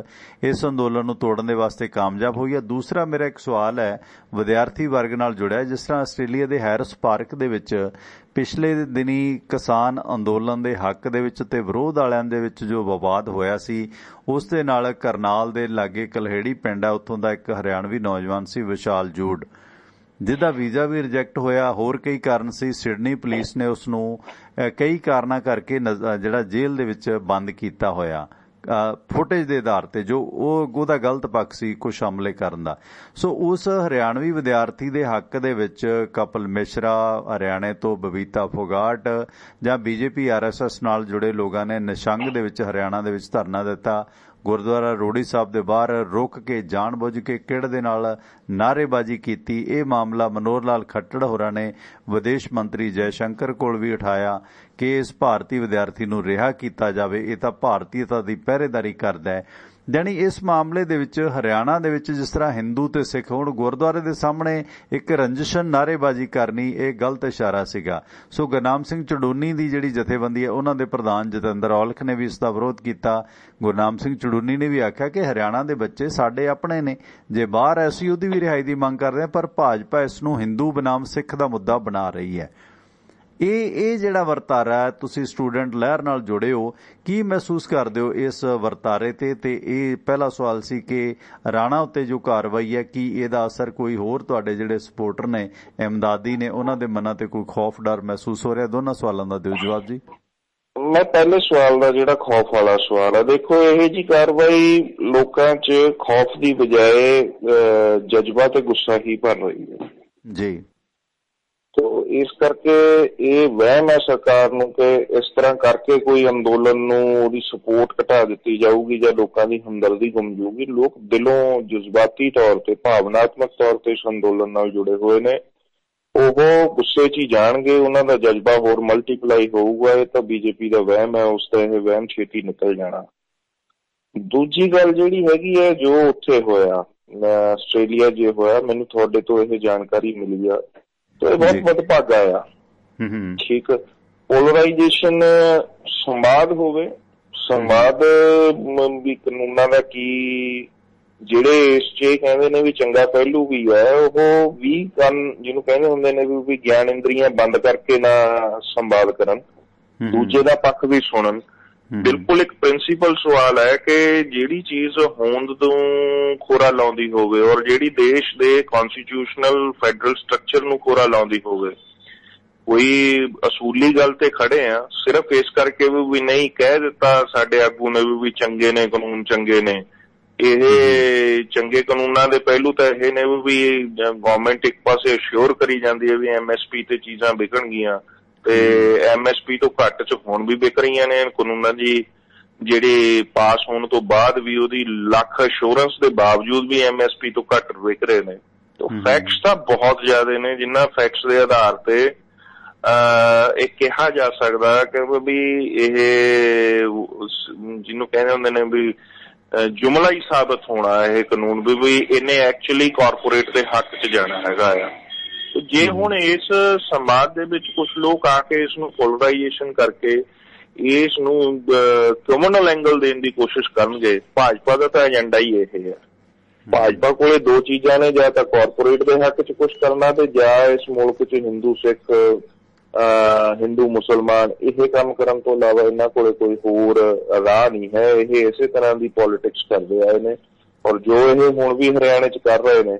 ਇਸ ਅੰਦੋਲਨ ਨੂੰ ਤੋੜਨ ਦੇ ਵਾਸਤੇ ਕਾਮਯਾਬ ਹੋਈ ਹੈ? ਦੂਸਰਾ ਮੇਰਾ ਇੱਕ ਸਵਾਲ ਹੈ ਵਿਦਿਆਰਥੀ ਵਰਗ ਨਾਲ ਜੁੜਿਆ, ਜਿਸ ਤਰ੍ਹਾਂ ਆਸਟ੍ਰੇਲੀਆ ਦੇ ਹੈਰਿਸ ਪਾਰਕ ਦੇ ਵਿੱਚ ਪਿਛਲੇ ਦਿਨੀ ਕਿਸਾਨ ਅੰਦੋਲਨ ਦੇ ਹੱਕ ਦੇ ਵਿੱਚ ਤੇ ਵਿਰੋਧ ਵਾਲਿਆਂ ਦੇ ਵਿੱਚ ਜੋ ਵਿਵਾਦ ਹੋਇਆ ਸੀ, ਉਸ ਦੇ ਨਾਲ ਕਰਨਾਲ ਦੇ ਲਾਗੇ ਕਲਹੇੜੀ ਪਿੰਡ ਹੈ, ਉੱਥੋਂ ਦਾ ਇੱਕ ਹਰਿਆਣਵੀ ਨੌਜਵਾਨ ਸੀ ਵਿਸ਼ਾਲ ਜੂੜ, ਜਿਹਦਾ ਵੀਜ਼ਾ ਵੀ ਰਿਜੈਕਟ ਹੋਇਆ, ਹੋਰ ਕਈ ਕਾਰਨ ਸੀ। ਸਿਡਨੀ ਪੁਲਿਸ ਨੇ ਉਸ ਨੂੰ ਕਈ ਕਾਰਨਾਂ ਕਰਕੇ ਜਿਹੜਾ ਜੇਲ੍ਹ ਦੇ ਵਿੱਚ ਬੰਦ ਕੀਤਾ ਹੋਇਆ ਫੁਟੇਜ ਦੇ ਆਧਾਰ ਤੇ, ਜੋ ਉਹਦਾ ਗਲਤ ਪੱਖ ਸੀ ਕੁਝ ਹਮਲੇ ਕਰਨ ਦਾ। ਸੋ ਉਸ ਹਰਿਆਣਵੀ ਵਿਦਿਆਰਥੀ ਦੇ ਹੱਕ ਦੇ ਵਿੱਚ ਕਪਿਲ ਮਿਸ਼ਰਾ, ਹਰਿਆਣੇ ਤੋਂ ਬਬੀਤਾ ਫੋਗਾਟ ਜਾਂ ਬੀਜੇਪੀ RSS ਨਾਲ ਜੁੜੇ ਲੋਕਾਂ ਨੇ ਨਿਸ਼ੰਗ ਦੇ ਵਿੱਚ ਹਰਿਆਣਾ ਦੇ ਵਿੱਚ ਧਰਨਾ ਦਿੱਤਾ, ਗੁਰਦੁਆਰਾ ਰੋੜੀ ਸਾਹਿਬ ਦੇ ਬਾਹਰ ਰੁਕ ਕੇ ਜਾਣਬੁੱਝ ਕੇ ਕਿੜ ਦੇ ਨਾਲ ਨਾਅਰੇਬਾਜ਼ੀ ਕੀਤੀ। ਇਹ ਮਾਮਲਾ ਮਨੋਹਰ ਲਾਲ ਖੱਟੜ ਹੋਰਾਂ ਨੇ ਵਿਦੇਸ਼ ਮੰਤਰੀ ਜੈਸ਼ੰਕਰ ਕੋਲ ਵੀ ਉਠਾਇਆ ਕਿ ਇਸ ਭਾਰਤੀ ਵਿਦਿਆਰਥੀ ਨੂੰ ਰਿਹਾ ਕੀਤਾ ਜਾਵੇ, ਇਹ ਤਾਂ ਭਾਰਤੀਅਤਾ ਦੀ ਪਹਿਰੇਦਾਰੀ ਕਰਦਾ ਹੈ। ਜਾਣੀ ਇਸ ਮਾਮਲੇ ਦੇ ਵਿੱਚ ਹਰਿਆਣਾ ਦੇ ਵਿੱਚ ਜਿਸ ਤਰ੍ਹਾਂ ਹਿੰਦੂ ਤੇ ਸਿੱਖ ਹੁਣ ਗੁਰਦੁਆਰੇ ਦੇ ਸਾਹਮਣੇ ਇੱਕ ਰੰਜਿਸ਼ਨ ਨਾਅਰੇਬਾਜ਼ੀ ਕਰਨੀ, ਇਹ ਗਲਤ ਇਸ਼ਾਰਾ ਸੀਗਾ। ਸੋ ਗੁਰਨਾਮ ਸਿੰਘ ਚੜੂਨੀ ਦੀ ਜਿਹੜੀ ਜਥੇਬੰਦੀ ਹੈ, ਉਹਨਾਂ ਦੇ ਪ੍ਰਧਾਨ ਜਤਿੰਦਰ ਔਲਖ ਨੇ ਵੀ ਇਸ ਦਾ ਵਿਰੋਧ ਕੀਤਾ। ਗੁਰਨਾਮ ਸਿੰਘ ਚੜੂਨੀ ਨੇ ਵੀ ਆਖਿਆ ਕਿ ਹਰਿਆਣਾ ਦੇ ਬੱਚੇ ਸਾਡੇ ਆਪਣੇ ਨੇ, ਜੇ ਬਾਹਰ ਅਸੀਂ ਉਹਦੀ ਵੀ ਰਿਹਾਈ ਦੀ ਮੰਗ ਕਰਦੇ ਹਾਂ, ਪਰ ਭਾਜਪਾ ਇਸ ਨੂੰ ਹਿੰਦੂ ਬਨਾਮ ਸਿੱਖ ਦਾ ਮੁੱਦਾ ਬਣਾ ਰਹੀ ਹੈ। ਇਹ ਜਿਹੜਾ ਵਰਤਾਰਾ ਹੈ, ਤੁਸੀਂ ਸਟੂਡੈਂਟ ਲਹਿਰ ਨਾਲ ਜੁੜੇ ਹੋ, ਕੀ ਮਹਿਸੂਸ ਕਰਦੇ ਹੋ ਇਸ ਵਰਤਾਰੇ ਤੇ? ਇਹ ਪਹਿਲਾ ਸਵਾਲ ਸੀ ਕਿ ਰਾਣਾ ਉੱਤੇ ਜੋ ਕਾਰਵਾਈ ਹੈ, ਕੀ ਇਹਦਾ ਅਸਰ ਕੋਈ ਹੋਰ ਤੁਹਾਡੇ ਜਿਹੜੇ ਸਪੋਰਟਰ ਨੇ, ਇਮਦਾਦੀ ਨੇ, ਉਹਨਾਂ ਦੇ ਮਨਾਂ ਤੇ ਕੋਈ ਖੌਫ ਡਰ ਮਹਿਸੂਸ ਹੋ ਰਿਹਾ? ਦੋਨਾਂ ਸਵਾਲਾਂ ਦਾ ਦਿਓ ਜਵਾਬ ਜੀ। ਮੈਂ ਪਹਿਲੇ ਸਵਾਲ ਦਾ ਜਿਹੜਾ ਖੌਫ ਵਾਲਾ ਸਵਾਲ ਹੈ, ਦੇਖੋ ਇਹ ਜੀ ਕਾਰਵਾਈ ਲੋਕਾਂ 'ਚ ਖੌਫ ਦੀ ਬਜਾਏ ਜਜ਼ਬਾ ਤੇ ਗੁੱਸਾ ਹੀ ਭਰ ਰਹੀ ਹੈ ਜੀ। ਤੋ ਇਸ ਕਰਕੇ ਇਹ ਵਹਿਮ ਹੈ ਸਰਕਾਰ ਨੂੰ ਕਿ ਇਸ ਤਰ੍ਹਾਂ ਕਰਕੇ ਕੋਈ ਅੰਦੋਲਨ ਨੂੰ ਉਹਦੀ ਸਪੋਰਟ ਘਟਾ ਦਿੱਤੀ ਜਾਊਗੀ ਜਾਂ ਲੋਕਾਂ ਦੀ ਹਮਦਰਦੀ ਗੁੰਮ ਜਾਊਗੀ। ਲੋਕ ਦਿਲੋਂ ਜਜ਼ਬਾਤੀ ਤੌਰ ਤੇ, ਭਾਵਨਾਤਮਕ ਤੌਰ ਤੇ ਇਸ ਅੰਦੋਲਨ ਨਾਲ ਜੁੜੇ ਹੋਏ ਨੇ, ਉਹ ਗੁੱਸੇ 'ਚ ਹੀ ਜਾਣਗੇ, ਉਹਨਾਂ ਦਾ ਜਜ਼ਬਾ ਹੋਰ ਮਲਟੀਪਲਾਈ ਹੋਊਗਾ। ਇਹ ਤਾਂ ਬੀਜੇਪੀ ਦਾ ਵਹਿਮ ਹੈ, ਉਸ ਦਾ ਇਹ ਵਹਿਮ ਛੇਤੀ ਨਿਕਲ ਜਾਣਾ। ਦੂਜੀ ਗੱਲ ਜਿਹੜੀ ਹੈਗੀ ਹੈ, ਜੋ ਉੱਥੇ ਹੋਇਆ ਆਸਟ੍ਰੇਲੀਆ ਜੇ ਹੋਇਆ, ਮੈਨੂੰ ਤੁਹਾਡੇ ਤੋਂ ਇਹ ਜਾਣਕਾਰੀ ਮਿਲੀ ਆ, ਤੇ ਇਹ ਬਹੁਤ ਵਡਭਾਗਾ ਆ। ਠੀਕ, ਪੋਲਰਾਈਜੇਸ਼ਨ, ਸੰਵਾਦ ਹੋਵੇ, ਸੰਵਾਦ ਵੀ ਕਾਨੂੰਨਾਂ ਦਾ ਕੀ ਜਿਹੜੇ ਇਸ 'ਚ ਕਹਿੰਦੇ ਨੇ ਵੀ ਚੰਗਾ ਪਹਿਲੂ ਵੀ ਹੈ, ਉਹ ਵੀ ਜਿਹਨੂੰ ਕਹਿੰਦੇ ਹੁੰਦੇ ਨੇ ਵੀ ਗਿਆਨ ਇੰਦਰੀਆਂ ਬੰਦ ਕਰਕੇ ਨਾ ਸੰਵਾਦ ਕਰਨ, ਦੂਜੇ ਦਾ ਪੱਖ ਵੀ ਸੁਣਨ। ਬਿਲਕੁਲ ਇੱਕ ਪ੍ਰਿੰਸੀਪਲ ਸਵਾਲ ਹੈ ਕਿ ਜਿਹੜੀ ਚੀਜ਼ ਹੋਂਦ ਤੋਂ ਖੋਰਾ ਲਾਉਂਦੀ ਹੋਵੇ ਔਰ ਜਿਹੜੀ ਦੇਸ਼ ਦੇ ਕਨਸਟੀਟਿਊਸ਼ਨਲ ਫੈਡਰਲ ਸਟਰਕਚਰ ਨੂੰ ਖੋਰਾ ਲਾਉਂਦੀ ਹੋਵੇ, ਕੋਈ ਅਸੂਲੀ ਗੱਲ ਤੇ ਖੜੇ ਆ ਸਿਰਫ ਇਸ ਕਰਕੇ ਵੀ ਨਹੀਂ ਕਹਿ ਦਿੱਤਾ ਸਾਡੇ ਆਗੂ ਨੇ ਵੀ ਚੰਗੇ ਨੇ ਕਾਨੂੰਨ, ਚੰਗੇ ਨੇ ਇਹ ਚੰਗੇ ਕਾਨੂੰਨਾਂ ਦੇ ਪਹਿਲੂ ਤਾਂ ਇਹ ਨੇ ਵੀ ਗਵਰਨਮੈਂਟ ਇੱਕ ਪਾਸੇ ਅਸ਼ੋਰ ਕਰੀ ਜਾਂਦੀ ਹੈ ਵੀ MSP ਤੇ ਚੀਜ਼ਾਂ ਵਿਕਣਗੀਆਂ, ਤੇ MSP ਤੋਂ ਘੱਟ 'ਚ ਹੁਣ ਵੀ ਵਿਕ ਰਹੀਆਂ ਨੇ ਕਾਨੂੰਨਾਂ ਦੀ, ਜਿਹੜੇ ਪਾਸ ਹੋਣ ਤੋਂ ਬਾਅਦ ਵੀ ਉਹਦੀ ਲੱਖ ਅਸ਼ੋਰੈਂਸ ਦੇ ਬਾਵਜੂਦ ਵੀ MSP ਤੋਂ ਘੱਟ ਵਿਕ ਰਹੇ ਨੇ। ਤਾਂ ਫੈਕਟਸ ਤਾਂ ਬਹੁਤ ਜ਼ਿਆਦਾ ਨੇ, ਜਿਨ੍ਹਾਂ ਫੈਕਟਸ ਦੇ ਆਧਾਰ ਤੇ ਇਹ ਕਿਹਾ ਜਾ ਸਕਦਾ ਕਿ ਵੀ ਇਹ ਜਿਹਨੂੰ ਕਹਿੰਦੇ ਹੁੰਦੇ ਨੇ ਵੀ ਜੁਮਲਾ ਹੀ ਸਾਬਤ ਹੋਣਾ ਇਹ ਕਾਨੂੰਨ ਵੀ ਇਹਨੇ ਐਕਚੁਅਲੀ ਕਾਰਪੋਰੇਟ ਦੇ ਹੱਕ 'ਚ ਜਾਣਾ ਹੈਗਾ ਆ। ਜੇ ਹੁਣ ਇਸ ਸਮਾਜ ਦੇ ਵਿੱਚ ਕੁਝ ਲੋਕ ਆ ਕੇ ਇਸ ਨੂੰ ਪੋਲਰਾਈਜੇਸ਼ਨ ਕਰਕੇ ਇਸ ਨੂੰ ਕਮਿਊਨਲ ਐਂਗਲ ਦੇਣ ਦੀ ਕੋਸ਼ਿਸ਼ ਕਰਨਗੇ, ਭਾਜਪਾ ਦਾ ਤਾਂ ਏਜੰਡਾ ਹੀ ਇਹ ਹੈ। ਭਾਜਪਾ ਕੋਲੇ ਦੋ ਚੀਜ਼ਾਂ ਨੇ, ਜਾਂ ਤਾਂ ਕਾਰਪੋਰੇਟ ਦੇ ਹੱਕ 'ਚ ਕੁਝ ਕਰਨਾ ਤੇ ਜਾਂ ਇਸ ਮੁਲਕ 'ਚ ਹਿੰਦੂ ਸਿੱਖ, ਹਿੰਦੂ ਮੁਸਲਮਾਨ ਇਹ ਕੰਮ ਕਰਨ ਤੋਂ ਇਲਾਵਾ ਇਹਨਾਂ ਕੋਲੇ ਕੋਈ ਹੋਰ ਰਾਹ ਨਹੀਂ ਹੈ। ਇਹ ਇਸੇ ਤਰ੍ਹਾਂ ਦੀ ਪੋਲੀਟਿਕਸ ਕਰਦੇ ਆਏ ਨੇ, ਔਰ ਜੋ ਇਹ ਹੁਣ ਵੀ ਹਰਿਆਣੇ 'ਚ ਕਰ ਰਹੇ ਨੇ,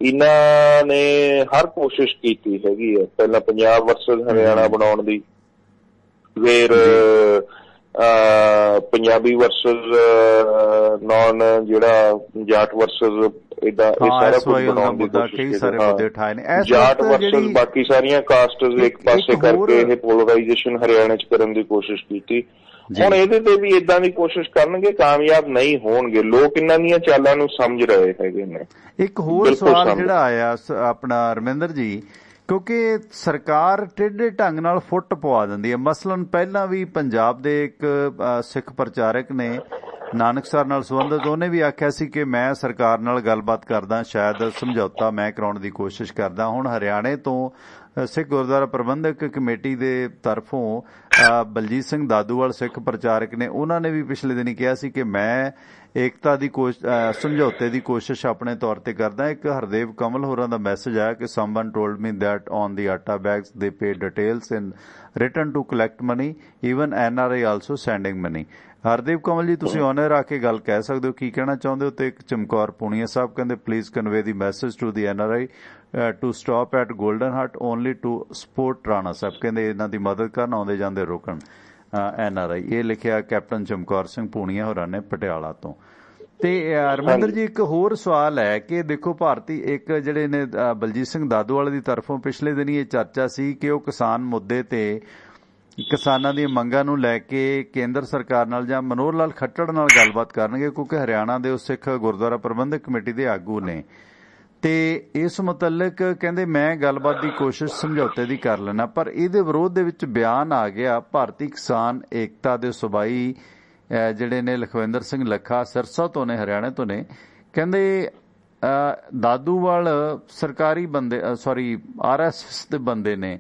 ਇਹਨਾਂ ਨੇ ਹਰ ਕੋਸ਼ਿਸ਼ ਕੀਤੀ ਹੈਗੀ ਹੈ। ਪਹਿਲਾਂ ਪੰਜਾਬ ਵਰਸਸ ਹਰਿਆਣਾ ਬਣਾਉਣ ਦੀ, ਫਿਰ ਪੰਜਾਬੀ ਵਰਸਸ ਨੌਨ ਜਿਹੜਾ ਜਾਟ ਵਰਸਸ ਇਦਾਂ ਇਹ ਸਾਰਾ ਕੁਝ ਬਣਾਉਣ ਦੀ ਕੋਸ਼ਿਸ਼ ਜਾਟ ਵਰਸਸ ਬਾਕੀ ਸਾਰੀਆਂ ਕਾਸਟਸ ਇੱਕ ਪਾਸੇ ਕਰਕੇ ਇਹ ਪੋਲਰਾਈਜੇਸ਼ਨ ਹਰਿਆਣੇ 'ਚ ਕਰਨ ਦੀ ਕੋਸ਼ਿਸ਼ ਕੀਤੀ। ਹੁਣ ਇਹਦੇ ਤੇ ਵੀ ਏਦਾਂ ਦੀ ਕੋਸ਼ਿਸ਼ ਕਰਨਗੇ, ਕਾਮਯਾਬ ਨਹੀਂ ਹੋਣਗੇ। ਲੋਕ ਇਹਨਾਂ ਦੀਆਂ ਚਾਲਾਂ ਨੂੰ ਸਮਝ ਰਹੇ ਹੈਗੇ ਨੇ। ਇੱਕ ਹੋਰ ਸਵਾਲ ਜਿਹੜਾ ਆਇਆ ਆਪਣਾ ਰਮਿੰਦਰ ਜੀ, ਕਿਉਂਕਿ ਸਰਕਾਰ ਟੇਢੇ ਢੰਗ ਨਾਲ ਫੁੱਟ ਪਵਾ ਦਿੰਦੀ ਹੈ। ਮਸਲਨ ਪਹਿਲਾਂ ਵੀ ਪੰਜਾਬ ਦੇ ਇੱਕ ਸਿੱਖ ਪ੍ਰਚਾਰਕ ਨੇ ਨਾਨਕਸਰ ਨਾਲ ਸੰਬੰਧਿਤ, ਉਹਨੇ ਵੀ ਆਖਿਆ ਸੀ ਕਿ ਮੈਂ ਸਰਕਾਰ ਨਾਲ ਗੱਲਬਾਤ ਕਰਦਾ, ਸ਼ਾਇਦ ਸਮਝੌਤਾ ਮੈਂ ਕਰਾਉਣ ਦੀ ਕੋਸ਼ਿਸ਼ ਕਰਦਾ। ਹੁਣ ਹਰਿਆਣੇ ਤੋਂ ਸਿੱਖ ਗੁਰਦੁਆਰਾ ਪ੍ਰਬੰਧਕ ਕਮੇਟੀ ਦੇ ਤਰਫੋਂ ਬਲਜੀਤ ਸਿੰਘ ਦਾਦੂਵਾਲ ਸਿੱਖ ਪ੍ਰਚਾਰਕ ਨੇ, ਉਹਨਾਂ ਨੇ ਵੀ ਪਿਛਲੇ ਦਿਨੀ ਕਿਹਾ ਸੀ ਕਿ ਮੈਂ ਏਕਤਾ ਦੀ ਸਮਝੌਤੇ ਦੀ ਕੋਸ਼ਿਸ਼ ਆਪਣੇ ਤੌਰ ਤੇ ਕਰਦਾ। ਇੱਕ ਹਰਦੇਵ ਕਮਲ ਹੋਰਾਂ ਦਾ ਮੈਸੇਜ ਆਇਆ ਕਿ someone told me that on the atta bags they pay details in written to collect money, even NRI also sending money। Hardev Kamal ji, ਤੁਸੀਂ ਔਨਰ ਆ ਕੇ ਗੱਲ ਕਹਿ ਸਕਦੇ ਹੋ, ਕੀ ਕਹਿਣਾ ਚਾਹੁੰਦੇ ਹੋ? ਤੇ ਇੱਕ ਚਮਕੌਰ ਪੁਣੀਆ ਸਾਹਿਬ ਕਹਿੰਦੇ please convey the message to the NRI to stop at golden hut only to support Rana Sahib, ਕਹਿੰਦੇ ਇਹਨਾਂ ਦੀ ਮਦਦ ਕਰਨ, ਆਉਂਦੇ ਜਾਂਦੇ ਰੋਕਣ NRI। ਇਹ ਲਿਖਿਆ ਕੈਪਟਨ ਚਮਕੌਰ ਸਿੰਘ ਪੁਣੀਆ ਹੋਰਾਂ ਨੇ ਪਟਿਆਲਾ ਤੋਂ। ਤੇ ਰਮਿੰਦਰ ਜੀ, ਇੱਕ ਹੋਰ ਸਵਾਲ ਹੈ ਕਿ ਦੇਖੋ ਭਾਰਤੀ ਇੱਕ ਜਿਹੜੇ ਨੇ ਬਲਜੀਤ ਸਿੰਘ ਦਾਦੂਵਾਲ ਦੀ ਤਰਫੋਂ ਪਿਛਲੇ ਦਿਨੀ ਇਹ ਚਰਚਾ ਸੀ ਕਿ ਉਹ ਕਿਸਾਨ ਮੁੱਦੇ ਤੇ ਕਿਸਾਨਾਂ ਦੀਆਂ ਮੰਗਾਂ ਨੂੰ ਲੈ ਕੇ ਕੇਂਦਰ ਸਰਕਾਰ ਨਾਲ ਜਾਂ ਮਨੋਹਰ ਲਾਲ ਖੱਟੜ ਨਾਲ ਗੱਲਬਾਤ ਕਰਨਗੇ, ਕਿਉਂਕਿ ਹਰਿਆਣਾ ਦੇ ਉਹ ਸਿੱਖ ਗੁਰਦੁਆਰਾ ਪ੍ਰਬੰਧਕ ਕਮੇਟੀ ਦੇ ਆਗੂ ਨੇ। ਤੇ ਇਸ ਮੁਤਲਕ ਕਹਿੰਦੇ ਮੈਂ ਗੱਲਬਾਤ ਦੀ ਕੋਸ਼ਿਸ਼ ਸਮਝੌਤੇ ਦੀ ਕਰ ਲੈਣਾ, ਪਰ ਇਹਦੇ ਵਿਰੋਧ ਦੇ ਵਿੱਚ ਬਿਆਨ ਆ ਗਿਆ ਭਾਰਤੀ ਕਿਸਾਨ ਏਕਤਾ ਦੇ ਸੂਬਾਈ ਜਿਹੜੇ ਨੇ ਲਖਵਿੰਦਰ ਸਿੰਘ ਲੱਖਾ ਸਿਰਸਾ ਤੋਂ ਨੇ, ਹਰਿਆਣੇ ਤੋਂ ਨੇ। ਕਹਿੰਦੇ ਦਾਦੂਵਾਲ ਸਰਕਾਰੀ ਬੰਦੇ RSS ਦੇ ਬੰਦੇ ਨੇ,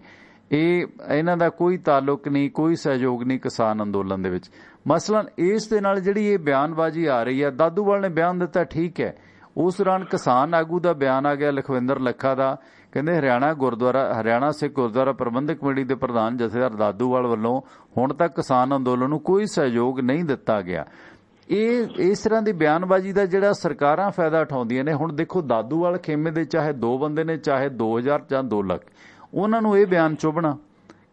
ਇਹਨਾਂ ਦਾ ਕੋਈ ਤਾਲੁਕ ਨਹੀਂ, ਕੋਈ ਸਹਿਯੋਗ ਨਹੀਂ ਕਿਸਾਨ ਅੰਦੋਲਨ ਦੇ ਵਿੱਚ। ਮਸਲਨ ਇਸ ਦੇ ਨਾਲ ਜਿਹੜੀ ਇਹ ਬਿਆਨਬਾਜ਼ੀ ਆ ਰਹੀ ਹੈ, ਦਾਦੂਵਾਲ ਨੇ ਬਿਆਨ ਦਿੱਤਾ ਠੀਕ ਹੈ, ਉਸ ਦੌਰਾਨ ਕਿਸਾਨ ਆਗੂ ਦਾ ਬਿਆਨ ਆ ਗਿਆ ਲਖਵਿੰਦਰ ਲੱਖਾ ਦਾ, ਕਹਿੰਦੇ ਹਰਿਆਣਾ ਸਿੱਖ ਗੁਰਦੁਆਰਾ ਪ੍ਰਬੰਧਕ ਕਮੇਟੀ ਦੇ ਪ੍ਰਧਾਨ ਜਥੇਦਾਰ ਦਾਦੂਵਾਲ ਵੱਲੋਂ ਹੁਣ ਤੱਕ ਕਿਸਾਨ ਅੰਦੋਲਨ ਨੂੰ ਕੋਈ ਸਹਿਯੋਗ ਨਹੀਂ ਦਿੱਤਾ ਗਿਆ। ਇਹ ਇਸ ਤਰ੍ਹਾਂ ਦੀ ਬਿਆਨਬਾਜ਼ੀ ਦਾ ਜਿਹੜਾ ਸਰਕਾਰਾਂ ਫਾਇਦਾ ਉਠਾਉਂਦੀਆਂ ਨੇ। ਹੁਣ ਦੇਖੋ ਦਾਦੂਵਾਲ ਖੇਮੇ ਦੇ ਚਾਹੇ 2 ਬੰਦੇ ਨੇ, ਚਾਹੇ 2000 ਜਾਂ 2 ਲੱਖ, ਉਹਨਾਂ ਨੂੰ ਇਹ ਬਿਆਨ ਚੁਭਣਾ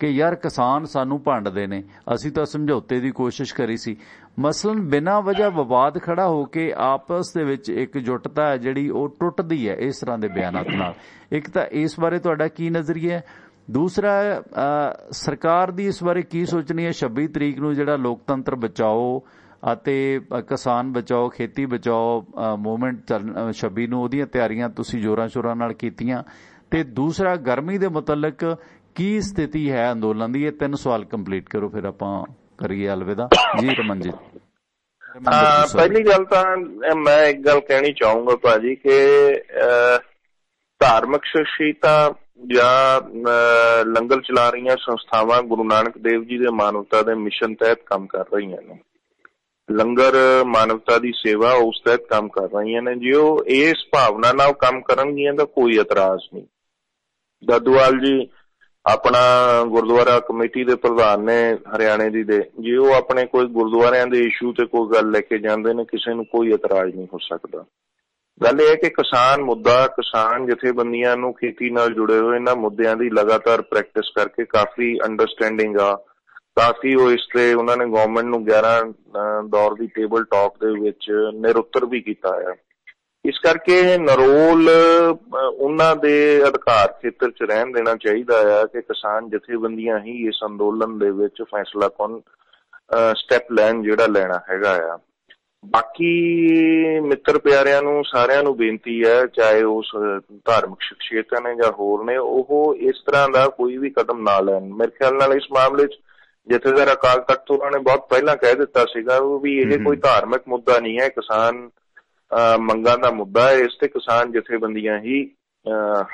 ਕਿ ਯਾਰ ਕਿਸਾਨ ਸਾਨੂੰ ਭੰਡਦੇ ਨੇ, ਅਸੀਂ ਤਾਂ ਸਮਝੌਤੇ ਦੀ ਕੋਸ਼ਿਸ਼ ਕਰੀ ਸੀ। ਮਸਲਨ ਬਿਨਾਂ ਵਜ੍ਹਾ ਵਿਵਾਦ ਖੜਾ ਹੋ ਕੇ ਆਪਸ ਦੇ ਵਿੱਚ ਇਕਜੁੱਟਤਾ ਹੈ ਜਿਹੜੀ ਉਹ ਟੁੱਟਦੀ ਹੈ ਇਸ ਤਰ੍ਹਾਂ ਦੇ ਬਿਆਨਾਂ ਨਾਲ। ਇੱਕ ਤਾਂ ਇਸ ਬਾਰੇ ਤੁਹਾਡਾ ਕੀ ਨਜ਼ਰੀਆ ਹੈ? ਦੂਸਰਾ, ਸਰਕਾਰ ਦੀ ਇਸ ਬਾਰੇ ਕੀ ਸੋਚਣੀ ਹੈ? 26 ਤਰੀਕ ਨੂੰ ਜਿਹੜਾ ਲੋਕਤੰਤਰ ਬਚਾਓ ਅਤੇ ਕਿਸਾਨ ਬਚਾਓ, ਖੇਤੀ ਬਚਾਓ ਮੂਵਮੈਂਟ 26 ਨੂੰ, ਉਹਦੀਆਂ ਤਿਆਰੀਆਂ ਤੁਸੀਂ ਜ਼ੋਰਾਂ ਸ਼ੋਰਾਂ ਨਾਲ ਕੀਤੀਆਂ। ਤੇ ਦੂਸਰਾ, ਗਰਮੀ ਦੇ ਮੁਤਲਕ ਕੀ ਸਥਿਤੀ ਹੈ ਅੰਦੋਲਨ ਦੀ? ਇਹ 3 ਸਵਾਲ ਕੰਪਲੀਟ ਕਰੋ, ਫਿਰ ਆਪਾਂ ਕਰੀਏ ਅਲਵਿਦਾ ਜੀ। ਰਮਨਜੀਤ, ਪਹਿਲੀ ਗੱਲ ਤਾਂ ਮੈਂ ਇੱਕ ਗੱਲ ਕਹਿਣੀ ਚਾਹੂੰਗਾ ਭਾਜੀ ਕਿ ਧਾਰਮਿਕ ਸ਼ਖਸੀਅਤਾਂ ਜਾਂ ਲੰਗਰ ਚਲਾ ਰਹੀਆਂ ਸੰਸਥਾਵਾਂ ਗੁਰੂ ਨਾਨਕ ਦੇਵ ਜੀ ਦੇ ਮਾਨਵਤਾ ਦੇ ਮਿਸ਼ਨ ਤਹਿਤ ਕੰਮ ਕਰ ਰਹੀਆਂ ਨੇ। ਲੰਗਰ ਮਾਨਵਤਾ ਦੀ ਸੇਵਾ ਉਸ ਤਹਿਤ ਕੰਮ ਕਰ ਰਹੀਆਂ ਨੇ। ਜੇ ਉਹ ਇਸ ਭਾਵਨਾ ਨਾਲ ਕੰਮ ਕਰਨਗੀਆਂ ਤਾਂ ਕੋਈ ਇਤਰਾਜ਼ ਨਹੀਂ। ਦਾਦੂਵਾਲ ਜੀ ਆਪਣਾ ਗੁਰਦੁਆਰਾ ਕਮੇਟੀ ਦੇ ਪ੍ਰਧਾਨ ਨੇ ਹਰਿਆਣੇ ਦੀ ਦੇ, ਜੇ ਉਹ ਆਪਣੇ ਕੋਈ ਗੁਰਦੁਆਰਿਆਂ ਦੇ ਇਸ਼ੂ ਤੇ ਕੋਈ ਗੱਲ ਲੈ ਕੇ ਜਾਂਦੇ ਨੇ, ਕਿਸੇ ਨੂੰ ਕੋਈ ਇਤਰਾਜ਼ ਨਹੀਂ ਹੋ ਸਕਦਾ। ਗੱਲ ਇਹ ਹੈ ਕਿ ਕਿਸਾਨ ਮੁੱਦਾ, ਕਿਸਾਨ ਜਥੇਬੰਦੀਆਂ ਨੂੰ ਖੇਤੀ ਨਾਲ ਜੁੜੇ ਹੋਏ ਇਹਨਾਂ ਮੁੱਦਿਆਂ ਦੀ ਲਗਾਤਾਰ ਪ੍ਰੈਕਟਿਸ ਕਰਕੇ ਕਾਫੀ ਅੰਡਰਸਟੈਂਡਿੰਗ ਆ, ਕਾਫੀ ਉਹ ਇਸ ਤੇ ਉਹਨਾਂ ਨੇ ਗਵਰਨਮੈਂਟ ਨੂੰ 11 ਦੌਰ ਦੀ ਟੇਬਲ ਟਾਕ ਦੇ ਵਿੱਚ ਨਿਰੁੱਤਰ ਵੀ ਕੀਤਾ ਹੈ। ਇਸ ਕਰਕੇ ਨਰੋਲ ਉਹਨਾਂ ਦੇ ਅਧਿਕਾਰ ਖੇਤਰ 'ਚ ਰਹਿਣ ਦੇਣਾ ਚਾਹੀਦਾ ਆ ਕਿ ਕਿਸਾਨ ਜਥੇਬੰਦੀਆਂ ਹੀ ਇਸ ਅੰਦੋਲਨ ਦੇ ਵਿੱਚ ਫੈਸਲਾਕੁਨ ਸਟੈਪ ਲੈਣ ਜਿਹੜਾ ਲੈਣਾ ਹੈਗਾ ਆ। ਬਾਕੀ ਮਿੱਤਰ ਪਿਆਰਿਆਂ ਨੂੰ ਸਾਰਿਆਂ ਨੂੰ ਬੇਨਤੀ ਹੈ, ਚਾਹੇ ਉਸ ਧਾਰਮਿਕ ਸ਼ਖਸੀਅਤਾਂ ਨੇ ਜਾਂ ਹੋਰ ਨੇ, ਉਹ ਇਸ ਤਰ੍ਹਾਂ ਦਾ ਕੋਈ ਵੀ ਕਦਮ ਨਾ ਲੈਣ। ਮੇਰੇ ਖਿਆਲ ਨਾਲ ਇਸ ਮਾਮਲੇ 'ਚ ਜਥੇਦਾਰ ਅਕਾਲ ਤਖ਼ਤ ਉਹਨਾਂ ਨੇ ਬਹੁਤ ਪਹਿਲਾਂ ਕਹਿ ਦਿੱਤਾ ਸੀਗਾ ਵੀ ਇਹ ਕੋਈ ਧਾਰਮਿਕ ਮੁੱਦਾ ਨਹੀਂ ਹੈ, ਕਿਸਾਨ ਮੰਗਾਂ ਦਾ ਮੁੱਦਾ ਹੈ, ਇਸ ਤੇ ਕਿਸਾਨ ਜਥੇਬੰਦੀਆਂ ਹੀ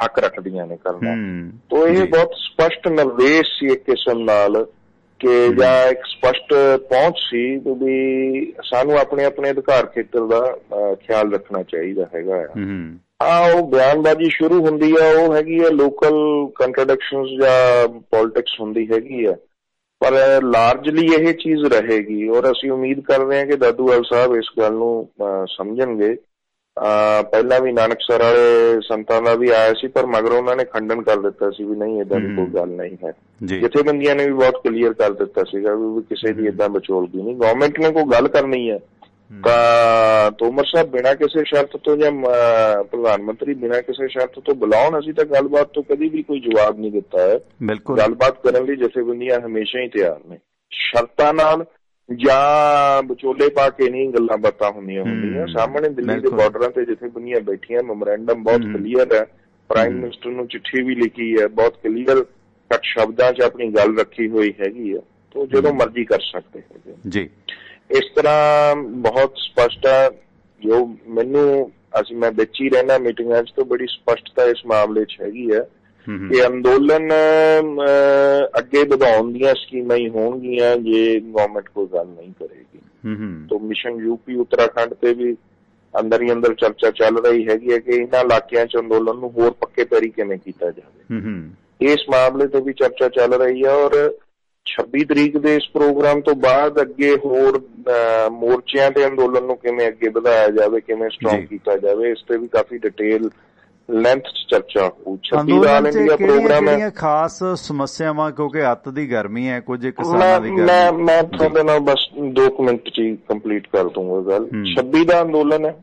ਹੱਕ ਰੱਖਦੀਆਂ ਨੇ ਕਰਨਾ। ਤੋ ਇਹ ਬਹੁਤ ਸਪਸ਼ਟ ਨਿਰਦੇਸ਼ ਸੀ ਇੱਕ ਕਿਸਮ ਨਾਲ ਕਿ ਜਾਂ ਇੱਕ ਸਪਸ਼ਟ ਪਹੁੰਚ ਸੀ ਵੀ ਸਾਨੂੰ ਆਪਣੇ ਆਪਣੇ ਅਧਿਕਾਰ ਖੇਤਰ ਦਾ ਖਿਆਲ ਰੱਖਣਾ ਚਾਹੀਦਾ ਹੈਗਾ ਆ। ਉਹ ਬਿਆਨਬਾਜ਼ੀ ਸ਼ੁਰੂ ਹੁੰਦੀ ਆ, ਉਹ ਹੈਗੀ ਆ ਲੋਕਲ ਕੰਟਰਡਿਕਸ਼ਨਸ ਜਾਂ ਪੋਲਿਟਿਕਸ ਹੁੰਦੀ ਹੈਗੀ ਆ, ਪਰ ਲਾਰਜਲੀ ਇਹ ਚੀਜ਼ ਰਹੇਗੀ। ਔਰ ਅਸੀਂ ਉਮੀਦ ਕਰਦੇ ਹਾਂ ਕਿ ਦਾਦੂਵਾਲ ਸਾਹਿਬ ਇਸ ਗੱਲ ਨੂੰ ਸਮਝਣਗੇ ਪਹਿਲਾਂ ਵੀ ਨਾਨਕਸਰ ਵਾਲੇ ਸੰਤਾਂ ਦਾ ਵੀ ਆਇਆ ਸੀ, ਪਰ ਮਗਰ ਉਹਨਾਂ ਨੇ ਖੰਡਨ ਕਰ ਦਿੱਤਾ ਸੀ ਵੀ ਨਹੀਂ ਏਦਾਂ ਦੀ ਕੋਈ ਗੱਲ ਨਹੀਂ ਹੈ। ਜਥੇਬੰਦੀਆਂ ਨੇ ਵੀ ਬਹੁਤ ਕਲੀਅਰ ਕਰ ਦਿੱਤਾ ਸੀਗਾ ਵੀ ਕਿਸੇ ਦੀ ਏਦਾਂ ਵਿਚੋਲਗੀ ਨਹੀਂ। ਗਵਰਨਮੈਂਟ ਨੇ ਕੋਈ ਗੱਲ ਕਰਨੀ ਹੈ ਤਾਂ ਤੋਮਰ ਸਾਹਿਬ ਬਿਨਾਂ ਕਿਸੇ ਸ਼ਰਤ ਤੋਂ ਜਾਂ ਪ੍ਰਧਾਨ ਮੰਤਰੀ ਬਿਨਾਂ ਕਿਸੇ ਸ਼ਰਤ ਤੋਂ ਬੁਲਾਉਣ। ਅਸੀਂ ਤਾਂ ਗੱਲਬਾਤ ਤੋਂ ਕਦੀ ਵੀ ਕੋਈ ਜਵਾਬ ਨਹੀਂ ਦਿੱਤਾ ਹੈ। ਗੱਲਬਾਤ ਕਰਨ ਲਈ ਜਥੇਬੰਦੀਆਂ ਹਮੇਸ਼ਾ ਹੀ ਤਿਆਰ ਨੇ, ਸ਼ਰਤਾਂ ਨਾਲ ਜਾਂ ਵਿਚੋਲੇ ਪਾ ਕੇ ਨਹੀਂ ਗੱਲਾਂ ਬਾਤਾਂ ਹੁੰਦੀਆਂ। ਸਾਹਮਣੇ ਦਿੱਲੀ ਦੇ ਬਾਰਡਰਾਂ ਤੇ ਜਥੇਬੰਦੀਆਂ ਬੈਠੀਆਂ, ਮੈਮੋਰੈਂਡਮ ਬਹੁਤ ਕਲੀਅਰ ਹੈ, ਪ੍ਰਾਈਮ ਮਿਨਿਸਟਰ ਨੂੰ ਚਿੱਠੀ ਵੀ ਲਿਖੀ ਹੈ, ਬਹੁਤ ਕਲੀਅਰ ਕੱਟ ਸ਼ਬਦਾਂ 'ਚ ਆਪਣੀ ਗੱਲ ਰੱਖੀ ਹੋਈ ਹੈਗੀ ਆ, ਤਾਂ ਜਦੋਂ ਮਰਜ਼ੀ ਕਰ ਸਕਦੇ ਹੈਗੇ ਜੀ। ਇਸ ਤਰ੍ਹਾਂ ਬਹੁਤ ਸਪਸ਼ਟ ਹੈ ਜੋ ਮੈਨੂੰ, ਮੈਂ ਵਿੱਚ ਹੀ ਰਹਿਣਾ ਮੀਟਿੰਗਾਂ 'ਚ, ਤਾਂ ਬੜੀ ਸਪਸ਼ਟਤਾ ਇਸ ਮਾਮਲੇ 'ਚ ਹੈਗੀ ਹੈ ਕਿ ਅੰਦੋਲਨ ਅੱਗੇ ਵਧਾਉਣ ਦੀਆਂ ਸਕੀਮਾਂ ਹੀ ਹੋਣਗੀਆਂ ਜੇ ਗਵਰਨਮੈਂਟ ਕੋਈ ਗੱਲ ਨਹੀਂ ਕਰੇਗੀ। ਤਾਂ ਮਿਸ਼ਨ ਯੂਪੀ ਉੱਤਰਾਖੰਡ ਤੇ ਵੀ ਅੰਦਰ ਹੀ ਅੰਦਰ ਚਰਚਾ ਚੱਲ ਰਹੀ ਹੈਗੀ ਹੈ ਕਿ ਇਹਨਾਂ ਇਲਾਕਿਆਂ 'ਚ ਅੰਦੋਲਨ ਨੂੰ ਹੋਰ ਪੱਕੇ ਪੈਰੀ ਕਿਵੇਂ ਕੀਤਾ ਜਾਵੇ। ਇਸ ਮਾਮਲੇ ਤੇ ਵੀ ਚਰਚਾ ਚੱਲ ਰਹੀ ਹੈ ਔਰ 26 ਤਰੀਕ ਦੇ ਇਸ ਪ੍ਰੋਗਰਾਮ ਤੋਂ ਬਾਅਦ ਅੱਗੇ ਹੋਰ ਮੋਰਚਿਆਂ ਤੇ ਅੰਦੋਲਨ ਨੂੰ ਕਿਵੇਂ ਅੱਗੇ ਵਧਾਇਆ ਜਾਵੇ, ਕਿਵੇਂ ਸਟਰੋਂਗ ਕੀਤਾ ਜਾਵੇ, ਇਸ ਤੇ ਵੀ ਕਾਫੀ ਡਿਟੇਲ ਲੈਂਥ ਚ ਚਰਚਾ ਹੋਊ। 26 ਦਾ ਆਲ ਇੰਡੀਆ ਪ੍ਰੋਗਰਾਮ ਹੈ। ਖਾਸ ਸਮੱਸਿਆਵਾਂ ਕਿਉਂਕਿ ਅੱਤ ਦੀ ਗਰਮੀ ਹੈ, ਕੁਝ ਕਿਸਾਨਾਂ ਦੀ ਗਰਮੀ। ਮੈਂ ਤੁਹਾਡੇ ਨਾਲ ਬਸ 2 ਮਿੰਟ ਚ ਹੀ ਕੰਪਲੀਟ ਕਰ ਦੂੰਗਾ ਗੱਲ। 26 ਦਾ ਅੰਦੋਲਨ ਹੈ,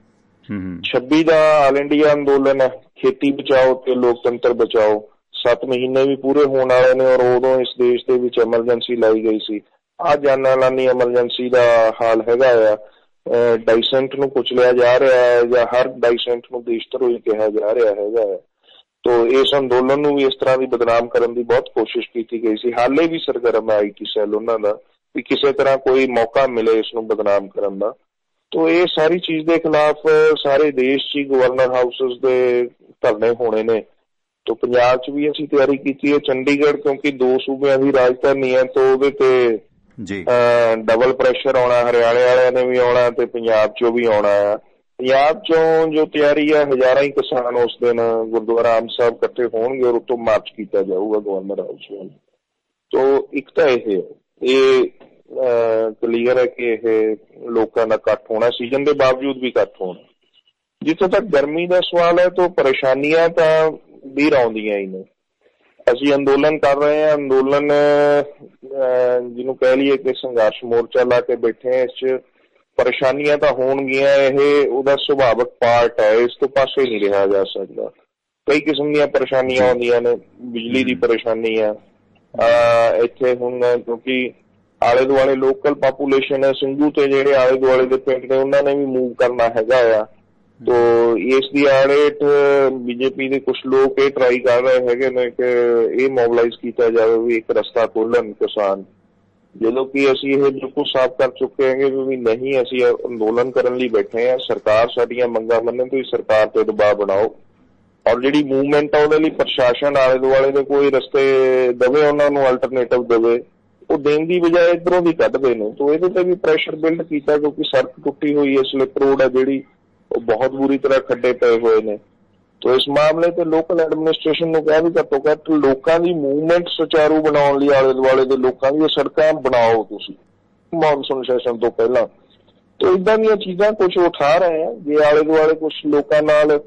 26 ਦਾ ਆਲ ਇੰਡੀਆ ਅੰਦੋਲਨ ਹੈ, ਖੇਤੀ ਬਚਾਓ ਤੇ ਲੋਕਤੰਤਰ ਬਚਾਓ। 7 ਮਹੀਨੇ ਵੀ ਪੂਰੇ ਹੋਣ ਵਾਲੇ ਨੇ ਔਰ ਉਦੋਂ ਇਸ ਦੇਸ਼ ਦੇ ਵਿੱਚ ਐਮਰਜੈਂਸੀ ਲਾਈ ਗਈ ਸੀ। ਆਹ ਜਾਨਾਂ-ਲਾਨੀ ਐਮਰਜੈਂਸੀ ਦਾ ਹਾਲ ਹੈਗਾ ਆ। ਡਾਈਸੈਂਟ ਨੂੰ ਕੁਚਲਿਆ ਜਾ ਰਿਹਾ ਹੈ ਜਾਂ ਹਰ ਡਾਈਸੈਂਟ ਨੂੰ ਦੇਸ਼ ਧਰੋਹੀ ਕਿਹਾ ਜਾ ਰਿਹਾ ਹੈਗਾ ਹੈ। ਤੋ ਇਸ ਅੰਦੋਲਨ ਨੂੰ ਵੀ ਇਸ ਤਰ੍ਹਾਂ ਦੀ ਬਦਨਾਮ ਕਰਨ ਦੀ ਬਹੁਤ ਕੋਸ਼ਿਸ਼ ਕੀਤੀ ਗਈ ਸੀ। ਹਾਲੇ ਵੀ ਸਰਗਰਮ ਹੈ IT ਸੈੱਲ ਉਹਨਾਂ ਦਾ ਵੀ ਕਿਸੇ ਤਰ੍ਹਾਂ ਕੋਈ ਮੌਕਾ ਮਿਲੇ ਇਸ ਨੂੰ ਬਦਨਾਮ ਕਰਨ ਦਾ। ਤੋ ਇਹ ਸਾਰੀ ਚੀਜ਼ ਦੇ ਖਿਲਾਫ ਸਾਰੇ ਦੇਸ਼ 'ਚ ਹੀ ਗਵਰਨਰ ਹਾਊਸਸ ਦੇ ਧਰਨੇ ਹੋਣੇ ਨੇ। ਤੋ ਪੰਜਾਬ 'ਚ ਵੀ ਅਸੀਂ ਤਿਆਰੀ ਕੀਤੀ ਹੈ। ਚੰਡੀਗੜ੍ਹ ਕਿਉਂਕਿ 2 ਸੂਬਿਆਂ ਦੀ ਰਾਜਧਾਨੀ ਹੈ ਤਾਂ ਉਹਦੇ ਤੇ ਡਬਲ ਪ੍ਰੈਸ਼ਰ ਆਉਣਾ, ਹਰਿਆਣੇ ਵਾਲਿਆਂ ਨੇ ਵੀ ਆਉਣਾ ਤੇ ਪੰਜਾਬ 'ਚੋਂ ਵੀ ਆਉਣਾ ਆ। ਪੰਜਾਬ 'ਚੋਂ ਜੋ ਤਿਆਰੀ ਹੈ, ਹਜ਼ਾਰਾਂ ਹੀ ਕਿਸਾਨ ਉਸ ਦਿਨ ਗੁਰਦੁਆਰਾ ਆਮ ਸਾਹਿਬ ਇਕੱਠੇ ਹੋਣਗੇ ਔਰ ਉੱਥੋਂ ਮਾਰਚ ਕੀਤਾ ਜਾਊਗਾ ਗਵਰਨਰ ਹਾਊਸ ਵੱਲ। ਤੋ ਇੱਕ ਤਾਂ ਇਹ ਕਲੀਅਰ ਹੈ ਕਿ ਇਹ ਲੋਕਾਂ ਦਾ ਇਕੱਠ ਹੋਣਾ, ਸੀਜ਼ਨ ਦੇ ਬਾਵਜੂਦ ਵੀ ਇਕੱਠ ਹੋਣਾ। ਜਿੱਥੋਂ ਤੱਕ ਗਰਮੀ ਦਾ ਸਵਾਲ ਹੈ ਤਾਂ ਪਰੇਸ਼ਾਨੀਆਂ ਤਾਂ ਵੀਰ ਆਉਂਦੀਆਂ ਹੀ ਨੇ। ਅਸੀਂ ਅੰਦੋਲਨ ਕਰ ਰਹੇ ਹਾਂ, ਅੰਦੋਲਨ ਜਿਹਨੂੰ ਕਹਿ ਲਈਏ ਕਿ ਸੰਘਰਸ਼ ਮੋਰਚਾ ਲਾ ਕੇ ਬੈਠੇ ਹਾਂ, ਇਸ 'ਚ ਪਰੇਸ਼ਾਨੀਆਂ ਤਾਂ ਹੋਣਗੀਆਂ, ਇਹ ਉਹਦਾ ਸੁਭਾਵਿਕ ਪਾਰਟ ਹੈ, ਇਸ ਤੋਂ ਪਾਸੇ ਨਹੀਂ ਰਿਹਾ ਜਾ ਸਕਦਾ। ਕਈ ਕਿਸਮ ਦੀਆਂ ਪਰੇਸ਼ਾਨੀਆਂ ਆਉਂਦੀਆਂ ਨੇ, ਬਿਜਲੀ ਦੀ ਪਰੇਸ਼ਾਨੀ ਆ ਇੱਥੇ ਹੁਣ ਕਿਉਂਕਿ ਆਲੇ ਦੁਆਲੇ ਲੋਕਲ ਪਾਪੂਲੇਸ਼ਨ ਹੈ, ਸਿੰਘੂ ਤੇ ਜਿਹੜੇ ਆਲੇ ਦੁਆਲੇ ਦੇ ਪਿੰਡ ਨੇ ਉਹਨਾਂ ਨੇ ਵੀ ਮੂਵ ਕਰਨਾ ਹੈਗਾ ਆ। ਤੋ ਇਸ ਦੀ ਆੜੇਟ BJP ਦੇ ਕੁਛ ਲੋਕ ਇਹ ਟਰਾਈ ਕਰ ਰਹੇ ਹੈਗੇ ਨੇ ਕਿ ਇਹ ਮੋਬਿਲਾਈਜ਼ ਕੀਤਾ ਜਾਵੇ ਵੀ ਇੱਕ ਰਸਤਾ ਖੋਲ੍ਹਣ ਕਿਸਾਨ, ਜਦੋਂ ਕਿ ਅਸੀਂ ਇਹ ਬਿਲਕੁਲ ਸਾਫ਼ ਕਰ ਚੁੱਕੇ ਹੈਗੇ ਵੀ ਨਹੀਂ, ਅਸੀਂ ਅੰਦੋਲਨ ਕਰਨ ਲਈ ਬੈਠੇ ਹਾਂ। ਸਰਕਾਰ ਸਾਡੀਆਂ ਮੰਗਾਂ ਮੰਨੇ, ਤੁਸੀਂ ਸਰਕਾਰ ਤੇ ਦਬਾਅ ਬਣਾਓ ਔਰ ਜਿਹੜੀ ਮੂਵਮੈਂਟ ਆ ਉਹਦੇ ਲਈ ਪ੍ਰਸ਼ਾਸਨ ਆਲੇ ਦੁਆਲੇ ਦੇ ਕੋਈ ਰਸਤੇ ਦੇਵੇ, ਉਹਨਾਂ ਨੂੰ ਅਲਟਰਨੇਟਿਵ ਦੇਵੇ। ਉਹ ਦੇਣ ਦੀ ਬਜਾਏ ਇੱਧਰੋਂ ਵੀ ਕੱਢਦੇ ਨੇ। ਤੋ ਇਹਦੇ ਤੇ ਵੀ ਪ੍ਰੈਸ਼ਰ ਬਿਲਡ ਕੀਤਾ ਕਿਉਂਕਿ ਸੜਕ ਟੁੱਟੀ ਹੋਈ ਹੈ, ਸਲਿੱਪ ਰੋਡ ਹੈ ਜਿਹੜੀ, ਉਹ ਬਹੁਤ ਬੁਰੀ ਤਰ੍ਹਾਂ ਖੱਡੇ ਪਏ ਹੋਏ ਨੇ। ਤੋ ਇਸ ਮਾਮਲੇ ਤੇ ਲੋਕਲ ਐਡਮਿਨਿਸਟ੍ਰੇਸ਼ਨ ਨੂੰ ਕਿਹਾ ਵੀ ਘੱਟੋ ਘੱਟ ਲੋਕਾਂ ਦੀ ਮੂਵਮੈਂਟ ਸੁਚਾਰੂ ਬਣਾਉਣ ਲਈ ਆਲੇ ਦੁਆਲੇ ਦੇ ਲੋਕਾਂ ਦੀਆਂ ਸੜਕਾਂ ਬਣਾਓ ਤੁਸੀਂ ਮੌਨਸੂਨ ਸੈਸ਼ਨ ਤੋਂ ਪਹਿਲਾਂ। ਤੋ ਏਦਾਂ ਦੀਆਂ ਚੀਜ਼ਾਂ ਕੁਛ ਉਠਾ ਰਹੇ ਆ। ਜੇ ਆਲੇ ਦੁਆਲੇ ਕੁਛ ਲੋਕਾਂ ਨਾਲ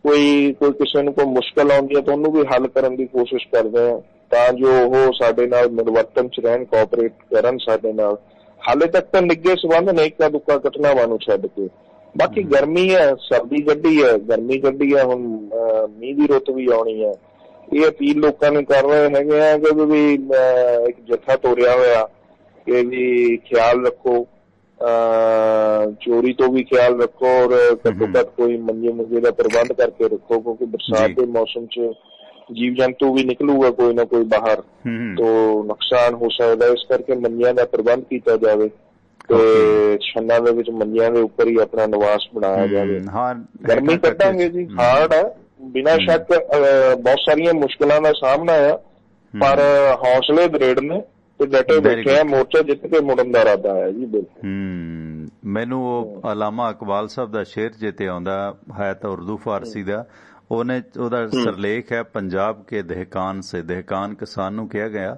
ਕੋਈ ਕਿਸੇ ਨੂੰ ਕੋਈ ਮੁਸ਼ਕਲ ਆਉਂਦੀ ਹੈ ਤਾਂ ਉਹਨੂੰ ਵੀ ਹੱਲ ਕਰਨ ਦੀ ਕੋਸ਼ਿਸ਼ ਕਰਦੇ ਆ ਤਾਂ ਜੋ ਉਹ ਸਾਡੇ ਨਾਲ ਮਿਲਵਰਤਨ 'ਚ ਰਹਿਣ, ਕੋਆਪਰੇਟ ਕਰਨ ਸਾਡੇ ਨਾਲ। ਹਾਲੇ ਤੱਕ ਤਾਂ ਨਿੱਘੇ ਸੰਬੰਧ ਨੇ ਇੱਕਾ ਦੁੱਕਾ ਘਟਨਾਵਾਂ ਨੂੰ ਛੱਡ ਕੇ। ਬਾਕੀ ਗਰਮੀ ਹੈ, ਸਰਦੀ ਕੱਢੀ ਹੈ, ਗਰਮੀ ਕੱਢੀ ਹੈ, ਹੁਣ ਮੀਂਹ ਦੀ ਰੁੱਤ ਵੀ ਆਉਣੀ ਹੈ। ਇਹ ਅਪੀਲ ਲੋਕਾਂ ਨੂੰ ਕਰ ਰਹੇ ਹੈਗੇ ਆ ਕਿ ਵੀ ਇੱਕ ਜੱਥਾ ਤੋਰਿਆ ਹੋਇਆ ਕਿ ਵੀ ਖਿਆਲ ਰੱਖੋ, ਚੋਰੀ ਤੋਂ ਵੀ ਖਿਆਲ ਰੱਖੋ ਔਰ ਘੱਟੋ ਘੱਟ ਕੋਈ ਮੰਜੇ ਦਾ ਪ੍ਰਬੰਧ ਕਰਕੇ ਰੱਖੋ ਕਿਉਂਕਿ ਬਰਸਾਤ ਦੇ ਮੌਸਮ 'ਚ ਜੀਵ ਜੰਤੂ ਵੀ ਨਿਕਲੂਗਾ ਕੋਈ ਨਾ ਕੋਈ ਬਾਹਰ, ਤੋ ਨੁਕਸਾਨ ਹੋ ਸਕਦਾ। ਇਸ ਕਰਕੇ ਮੰਜਿਆਂ ਦਾ ਪ੍ਰਬੰਧ ਕੀਤਾ ਜਾਵੇ ਤੇ ਛੰਨਾਂ ਦੇ ਵਿੱਚ ਮੰਜਿਆਂ ਦੇ ਉੱਪਰ ਹੀ ਆਪਣਾ ਨਿਵਾਸ ਬਣਾਇਆ ਜਾਵੇ। ਗਰਮੀ ਕੱਢਾਂਗੇ ਜੀ, ਹਾਰਡ ਹੈ ਬਿਨਾਂ ਸ਼ੱਕ, ਬਹੁਤ ਸਾਰੀਆਂ ਮੁਸ਼ਕਿਲਾਂ ਦਾ ਸਾਹਮਣਾ ਆ, ਪਰ ਹੌਸਲੇ ਦ੍ਰਿੜ ਨੇ ਤੇ ਡਟੇ ਬੈਠੇ ਆ। ਮੋਰਚਾ ਜਿੱਤ ਕੇ ਮੁੜਨ ਦਾ ਇਰਾਦਾ ਹੈ ਜੀ। ਬਿਲਕੁਲ ਮੈਨੂੰ ਉਹ ਅਲਾਮਾ ਇਕਬਾਲ ਸਾਹਿਬ ਦਾ ਸ਼ੇਰ ਚੇਤੇ ਆਉਂਦਾ ਹੈ ਤਾਂ ਉਰਦੂ ਫਾਰਸੀ ਦਾ, ਉਹਦਾ ਸਰਲੇਖ ਹੈ ਪੰਜਾਬ ਕੇ ਦਹਿਕਾਨ ਸੇ, ਦਹਿਕਾਨ ਕਿਸਾਨ ਨੂੰ ਕਿਹਾ ਗਿਆ।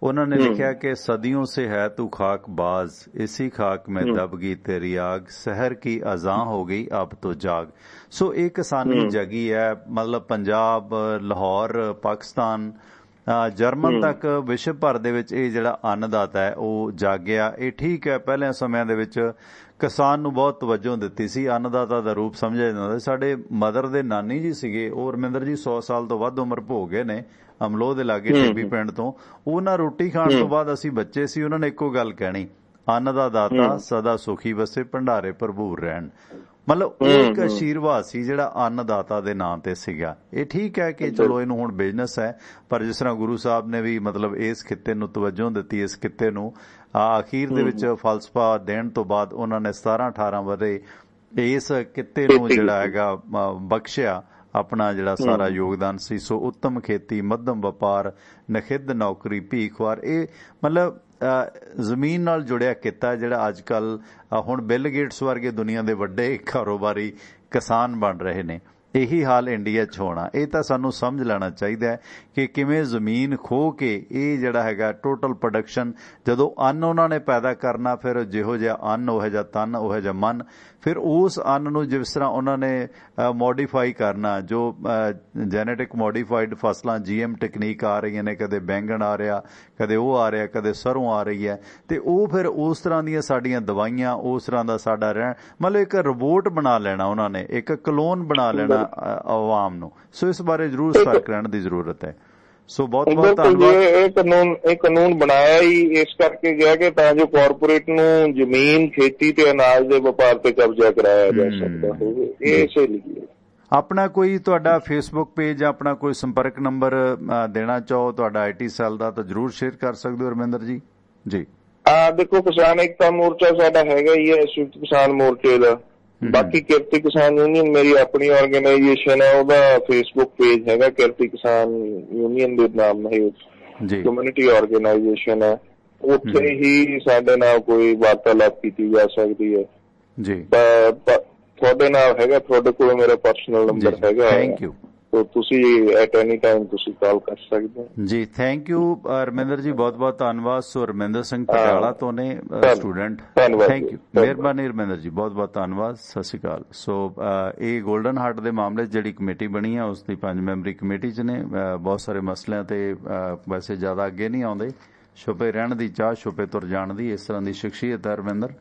उन्होंने लिखा कि सदियों से है तू खाक बाज, इसी खाक में दब गई तेरी आग, शहर की अज़ां हो गई अब तो जाग। सो एक किसानी जगी है, मतलब पंजाब, लाहौर, पाकिस्तान, जर्मन तक विश्व भर ਦੇ ਵਿੱਚ ਇਹ ਜਿਹੜਾ ਅੰਨਦਾਤਾ ਹੈ ਉਹ ਜਾਗਿਆ। ਇਹ ਠੀਕ ਹੈ, ਪਹਿਲੇ ਸਮਿਆਂ ਦੇ ਵਿੱਚ ਕਿਸਾਨ ਨੂੰ ਬਹੁਤ ਤਵੱਜੋ ਦਿੱਤੀ ਸੀ, ਅੰਨਦਾਤਾ ਦਾ ਰੂਪ ਸਮਝਿਆ ਜਾਂਦਾ ਸੀ। ਸਾਡੇ ਮਦਰ ਦੇ ਨਾਨੀ ਜੀ ਸੀਗੇ, ਉਹ ਰਮਿੰਦਰ ਜੀ 100 ਸਾਲ ਤੋਂ ਵੱਧ ਉਮਰ ਭੋਗ ਗਏ ਨੇ, ਅਮਲੋਹ ਦੇ ਲਾਗੇ ਟਿੱਬੀ ਪਿੰਡ ਤੋਂ। ਉਹਨਾਂ ਰੋਟੀ ਖਾਣ ਤੋਂ ਬਾਅਦ ਅਸੀਂ ਬੱਚੇ ਸੀ, ਉਹਨਾਂ ਨੇ ਇੱਕੋ ਗੱਲ ਕਹਿਣੀ, ਅੰਨ ਦਾ ਦਾਤਾ ਸਦਾ ਸੁਖੀ ਵਸੇ ਭੰਡਾਰੇ ਭਰਪੂਰ ਰਹਿਣ। ਮਤਲਬ ਉਹ ਇੱਕ ਆਸ਼ੀਰਵਾਦ ਸੀ ਜਿਹੜਾ ਅੰਨਦਾਤਾ ਦੇ ਨਾਂ ਤੇ ਸੀਗਾ। ਇਹ ਠੀਕ ਹੈ ਕਿ ਚਲੋ ਇਹਨੂੰ ਹੁਣ ਬਿਜ਼ਨਸ ਹੈ, ਪਰ ਜਿਸ ਤਰ੍ਹਾਂ ਗੁਰੂ ਸਾਹਿਬ ਨੇ ਵੀ ਮਤਲਬ ਇਸ ਖਿੱਤੇ ਨੂੰ ਤਵੱਜੋ ਦਿੱਤੀ, ਇਸ ਖਿੱਤੇ ਨੂੰ ਅਖੀਰ ਦੇ ਵਿੱਚ ਫਲਸਫਾ ਦੇਣ ਤੋਂ ਬਾਅਦ ਉਹਨਾਂ ਨੇ 17-18 ਵਰ੍ਹੇ ਇਸ ਕਿੱਤੇ ਨੂੰ ਜਿਹੜਾ ਹੈਗਾ ਬਖਸ਼ਿਆ, ਆਪਣਾ ਜਿਹੜਾ ਸਾਰਾ ਯੋਗਦਾਨ ਸੀ। ਸੋ ਉੱਤਮ ਖੇਤੀ, ਮੱਧਮ ਵਪਾਰ, ਨਖਿੱਧ ਨੌਕਰੀ, ਭੀਖਵਾਰ, ਇਹ ਮਤਲਬ ਜ਼ਮੀਨ ਨਾਲ ਜੁੜਿਆ ਕਿੱਤਾ ਜਿਹੜਾ ਅੱਜ ਕੱਲ ਹੁਣ ਬਿਲ ਗੇਟਸ ਵਰਗੇ ਦੁਨੀਆ ਦੇ ਵੱਡੇ ਕਾਰੋਬਾਰੀ ਕਿਸਾਨ ਬਣ ਰਹੇ ਨੇ। ਇਹੀ ਹਾਲ ਇੰਡੀਆ 'ਚ ਹੋਣਾ। ਇਹ ਤਾਂ ਸਾਨੂੰ ਸਮਝ ਲੈਣਾ ਚਾਹੀਦਾ ਹੈ ਕਿ ਕਿਵੇਂ ਜ਼ਮੀਨ ਖੋਹ ਕੇ ਇਹ ਜਿਹੜਾ ਹੈਗਾ ਟੋਟਲ ਪ੍ਰੋਡਕਸ਼ਨ, ਜਦੋਂ ਅੰਨ ਉਹਨਾਂ ਨੇ ਪੈਦਾ ਕਰਨਾ, ਫਿਰ ਜਿਹੋ ਜਿਹਾ ਅੰਨ ਉਹੋ ਜਿਹਾ ਤਨ, ਉਹੋ ਜਿਹਾ ਮਨ, ਫਿਰ ਉਸ ਅੰਨ ਨੂੰ ਜਿਸ ਤਰ੍ਹਾਂ ਉਹਨਾਂ ਨੇ ਮੋਡੀਫਾਈ ਕਰਨਾ, ਜੋ ਜੈਨੇਟਿਕ ਮੋਡੀਫਾਈਡ ਫਸਲਾਂ GM ਟੈਕਨੀਕ ਆ ਰਹੀਆਂ ਨੇ, ਕਦੇ ਬੈਂਗਣ ਆ ਰਿਹਾ, ਕਦੇ ਉਹ ਆ ਰਿਹਾ, ਕਦੇ ਸਰੋਂ ਆ ਰਹੀ ਹੈ, ਤੇ ਉਹ ਫਿਰ ਉਸ ਤਰ੍ਹਾਂ ਦੀਆਂ ਸਾਡੀਆਂ ਦਵਾਈਆਂ, ਉਸ ਤਰ੍ਹਾਂ ਦਾ ਸਾਡਾ ਰਹਿਣ, ਮਤਲਬ ਇੱਕ ਰੋਬੋਟ ਬਣਾ ਲੈਣਾ ਉਹਨਾਂ ਨੇ, ਇੱਕ ਕਲੋਨ ਬਣਾ ਲੈਣਾ ਆਵਾਮ ਨੂੰ। ਸੋ ਇਸ ਬਾਰੇ ਜ਼ਰੂਰ ਸਤਰਕ ਰਹਿਣ ਦੀ ਜ਼ਰੂਰਤ ਹੈ। ਸੋ ਬਹੁਤ ਬਹੁਤ ਧੰਨਵਾਦ। ਇਹ ਕਾਨੂੰਨ ਬਣਾਇਆ ਹੀ ਇਸ ਕਰਕੇ ਗਿਆ ਕਿ ਤਾਂ ਜੋ ਕਾਰਪੋਰੇਟ ਨੂੰ ਜ਼ਮੀਨ, ਖੇਤੀ ਤੇ ਅਨਾਜ ਦੇ ਵਪਾਰ ਤੇ ਕਬਜ਼ਾ ਕਰਾਇਆ ਜਾ ਸਕਦਾ ਹੋਵੇ। ਇਹ ਇਸੇ ਲਈ ਆਪਣਾ ਕੋਈ ਤੁਹਾਡਾ ਫੇਸਬੁੱਕ ਪੇਜ, ਆਪਣਾ ਕੋਈ ਸੰਪਰਕ ਨੰਬਰ ਦੇਣਾ ਚਾਹੋ ਤੁਹਾਡਾ IT ਸੈੱਲ ਦਾ, ਤਾਂ ਜ਼ਰੂਰ ਸ਼ੇਅਰ ਕਰ ਸਕਦੇ ਹੋ ਰਮਿੰਦਰ ਜੀ। ਜੀ ਦੇਖੋ, ਕਿਸਾਨ ਏਕਤਾ ਮੋਰਚਾ ਸਾਡਾ ਹੈਗਾ ਹੀ ਹੈ, ਸੰਯੁਕਤ ਕਿਸਾਨ ਮੋਰਚੇ ਦਾ। ਬਾਕੀ ਕਿਰਤੀ ਕਿਸਾਨ ਯੂਨੀਅਨ ਮੇਰੀ ਆਪਣੀ ਆਰਗੇਨਾਈਜੇਸ਼ਨ ਹੈ, ਉਹਦਾ ਫੇਸਬੁੱਕ ਪੇਜ ਹੈਗਾ ਕਿਰਤੀ ਕਿਸਾਨ ਯੂਨੀਅਨ ਦੇ ਨਾਮ ਹੇਠ, ਕਮਿਊਨਿਟੀ ਆਰਗੇਨਾਈਜੇਸ਼ਨ ਹੈ। ਉੱਥੇ ਹੀ ਸਾਡੇ ਨਾਲ ਕੋਈ ਵਾਰਤਾਲਾਪ ਕੀਤੀ ਜਾ ਸਕਦੀ ਹੈ ਜੀ। ਤੁਹਾਡੇ ਨਾਲ ਹੈਗਾ, ਤੁਹਾਡੇ ਕੋਲ ਮੇਰਾ ਪਰਸਨਲ ਨੰਬਰ ਹੈਗਾ, ਥੈਂਕ ਯੂ। तो ਤੁਸੀਂ ਐਟ ਐਨੀ ਟਾਈਮ ਤੁਸੀਂ ਕਾਲ ਕਰ ਸਕਦੇ ਹੋ ਜੀ। ਥੈਂਕ ਯੂ ਰਮਿੰਦਰ ਜੀ, ਬਹੁਤ ਬਹੁਤ ਧੰਨਵਾਦ। ਸੋ ਰਮਿੰਦਰ ਸਿੰਘ ਪਟਿਆਲਾ ਤੋਂ ਨੇ ਸਟੂਡੈਂਟ। ਥੈਂਕ ਯੂ, ਮਿਹਰਬਾਨੀ ਰਮਿੰਦਰ ਜੀ, ਬਹੁਤ ਬਹੁਤ ਧੰਨਵਾਦ। ਸਤਿ ਸ਼੍ਰੀ ਅਕਾਲ। ਸੋ ਇਹ ਗੋਲਡਨ ਹਾਰਟ ਦੇ ਮਾਮਲੇ 'ਚ ਜਿਹੜੀ ਕਮੇਟੀ ਬਣੀ ਹੈ, ਉਸ ਦੀ 5 ਮੈਂਬਰੀ ਕਮੇਟੀ 'ਚ ਨੇ। ਬਹੁਤ ਸਾਰੇ ਮਸਲਿਆਂ ਤੇ ਵੈਸੇ ਜ਼ਿਆਦਾ ਅੱਗੇ ਨਹੀਂ ਆਉਂਦੇ, ਛੁਪੇ ਰਹਿਣ ਦੀ ਚਾਹ, ਛੁਪੇ ਤੁਰ ਜਾਣ ਦੀ, ਇਸ ਤਰ੍ਹਾਂ ਦੀ ਸ਼ਖਸੀਅਤ ਹੈ ਰਮਿੰਦਰ।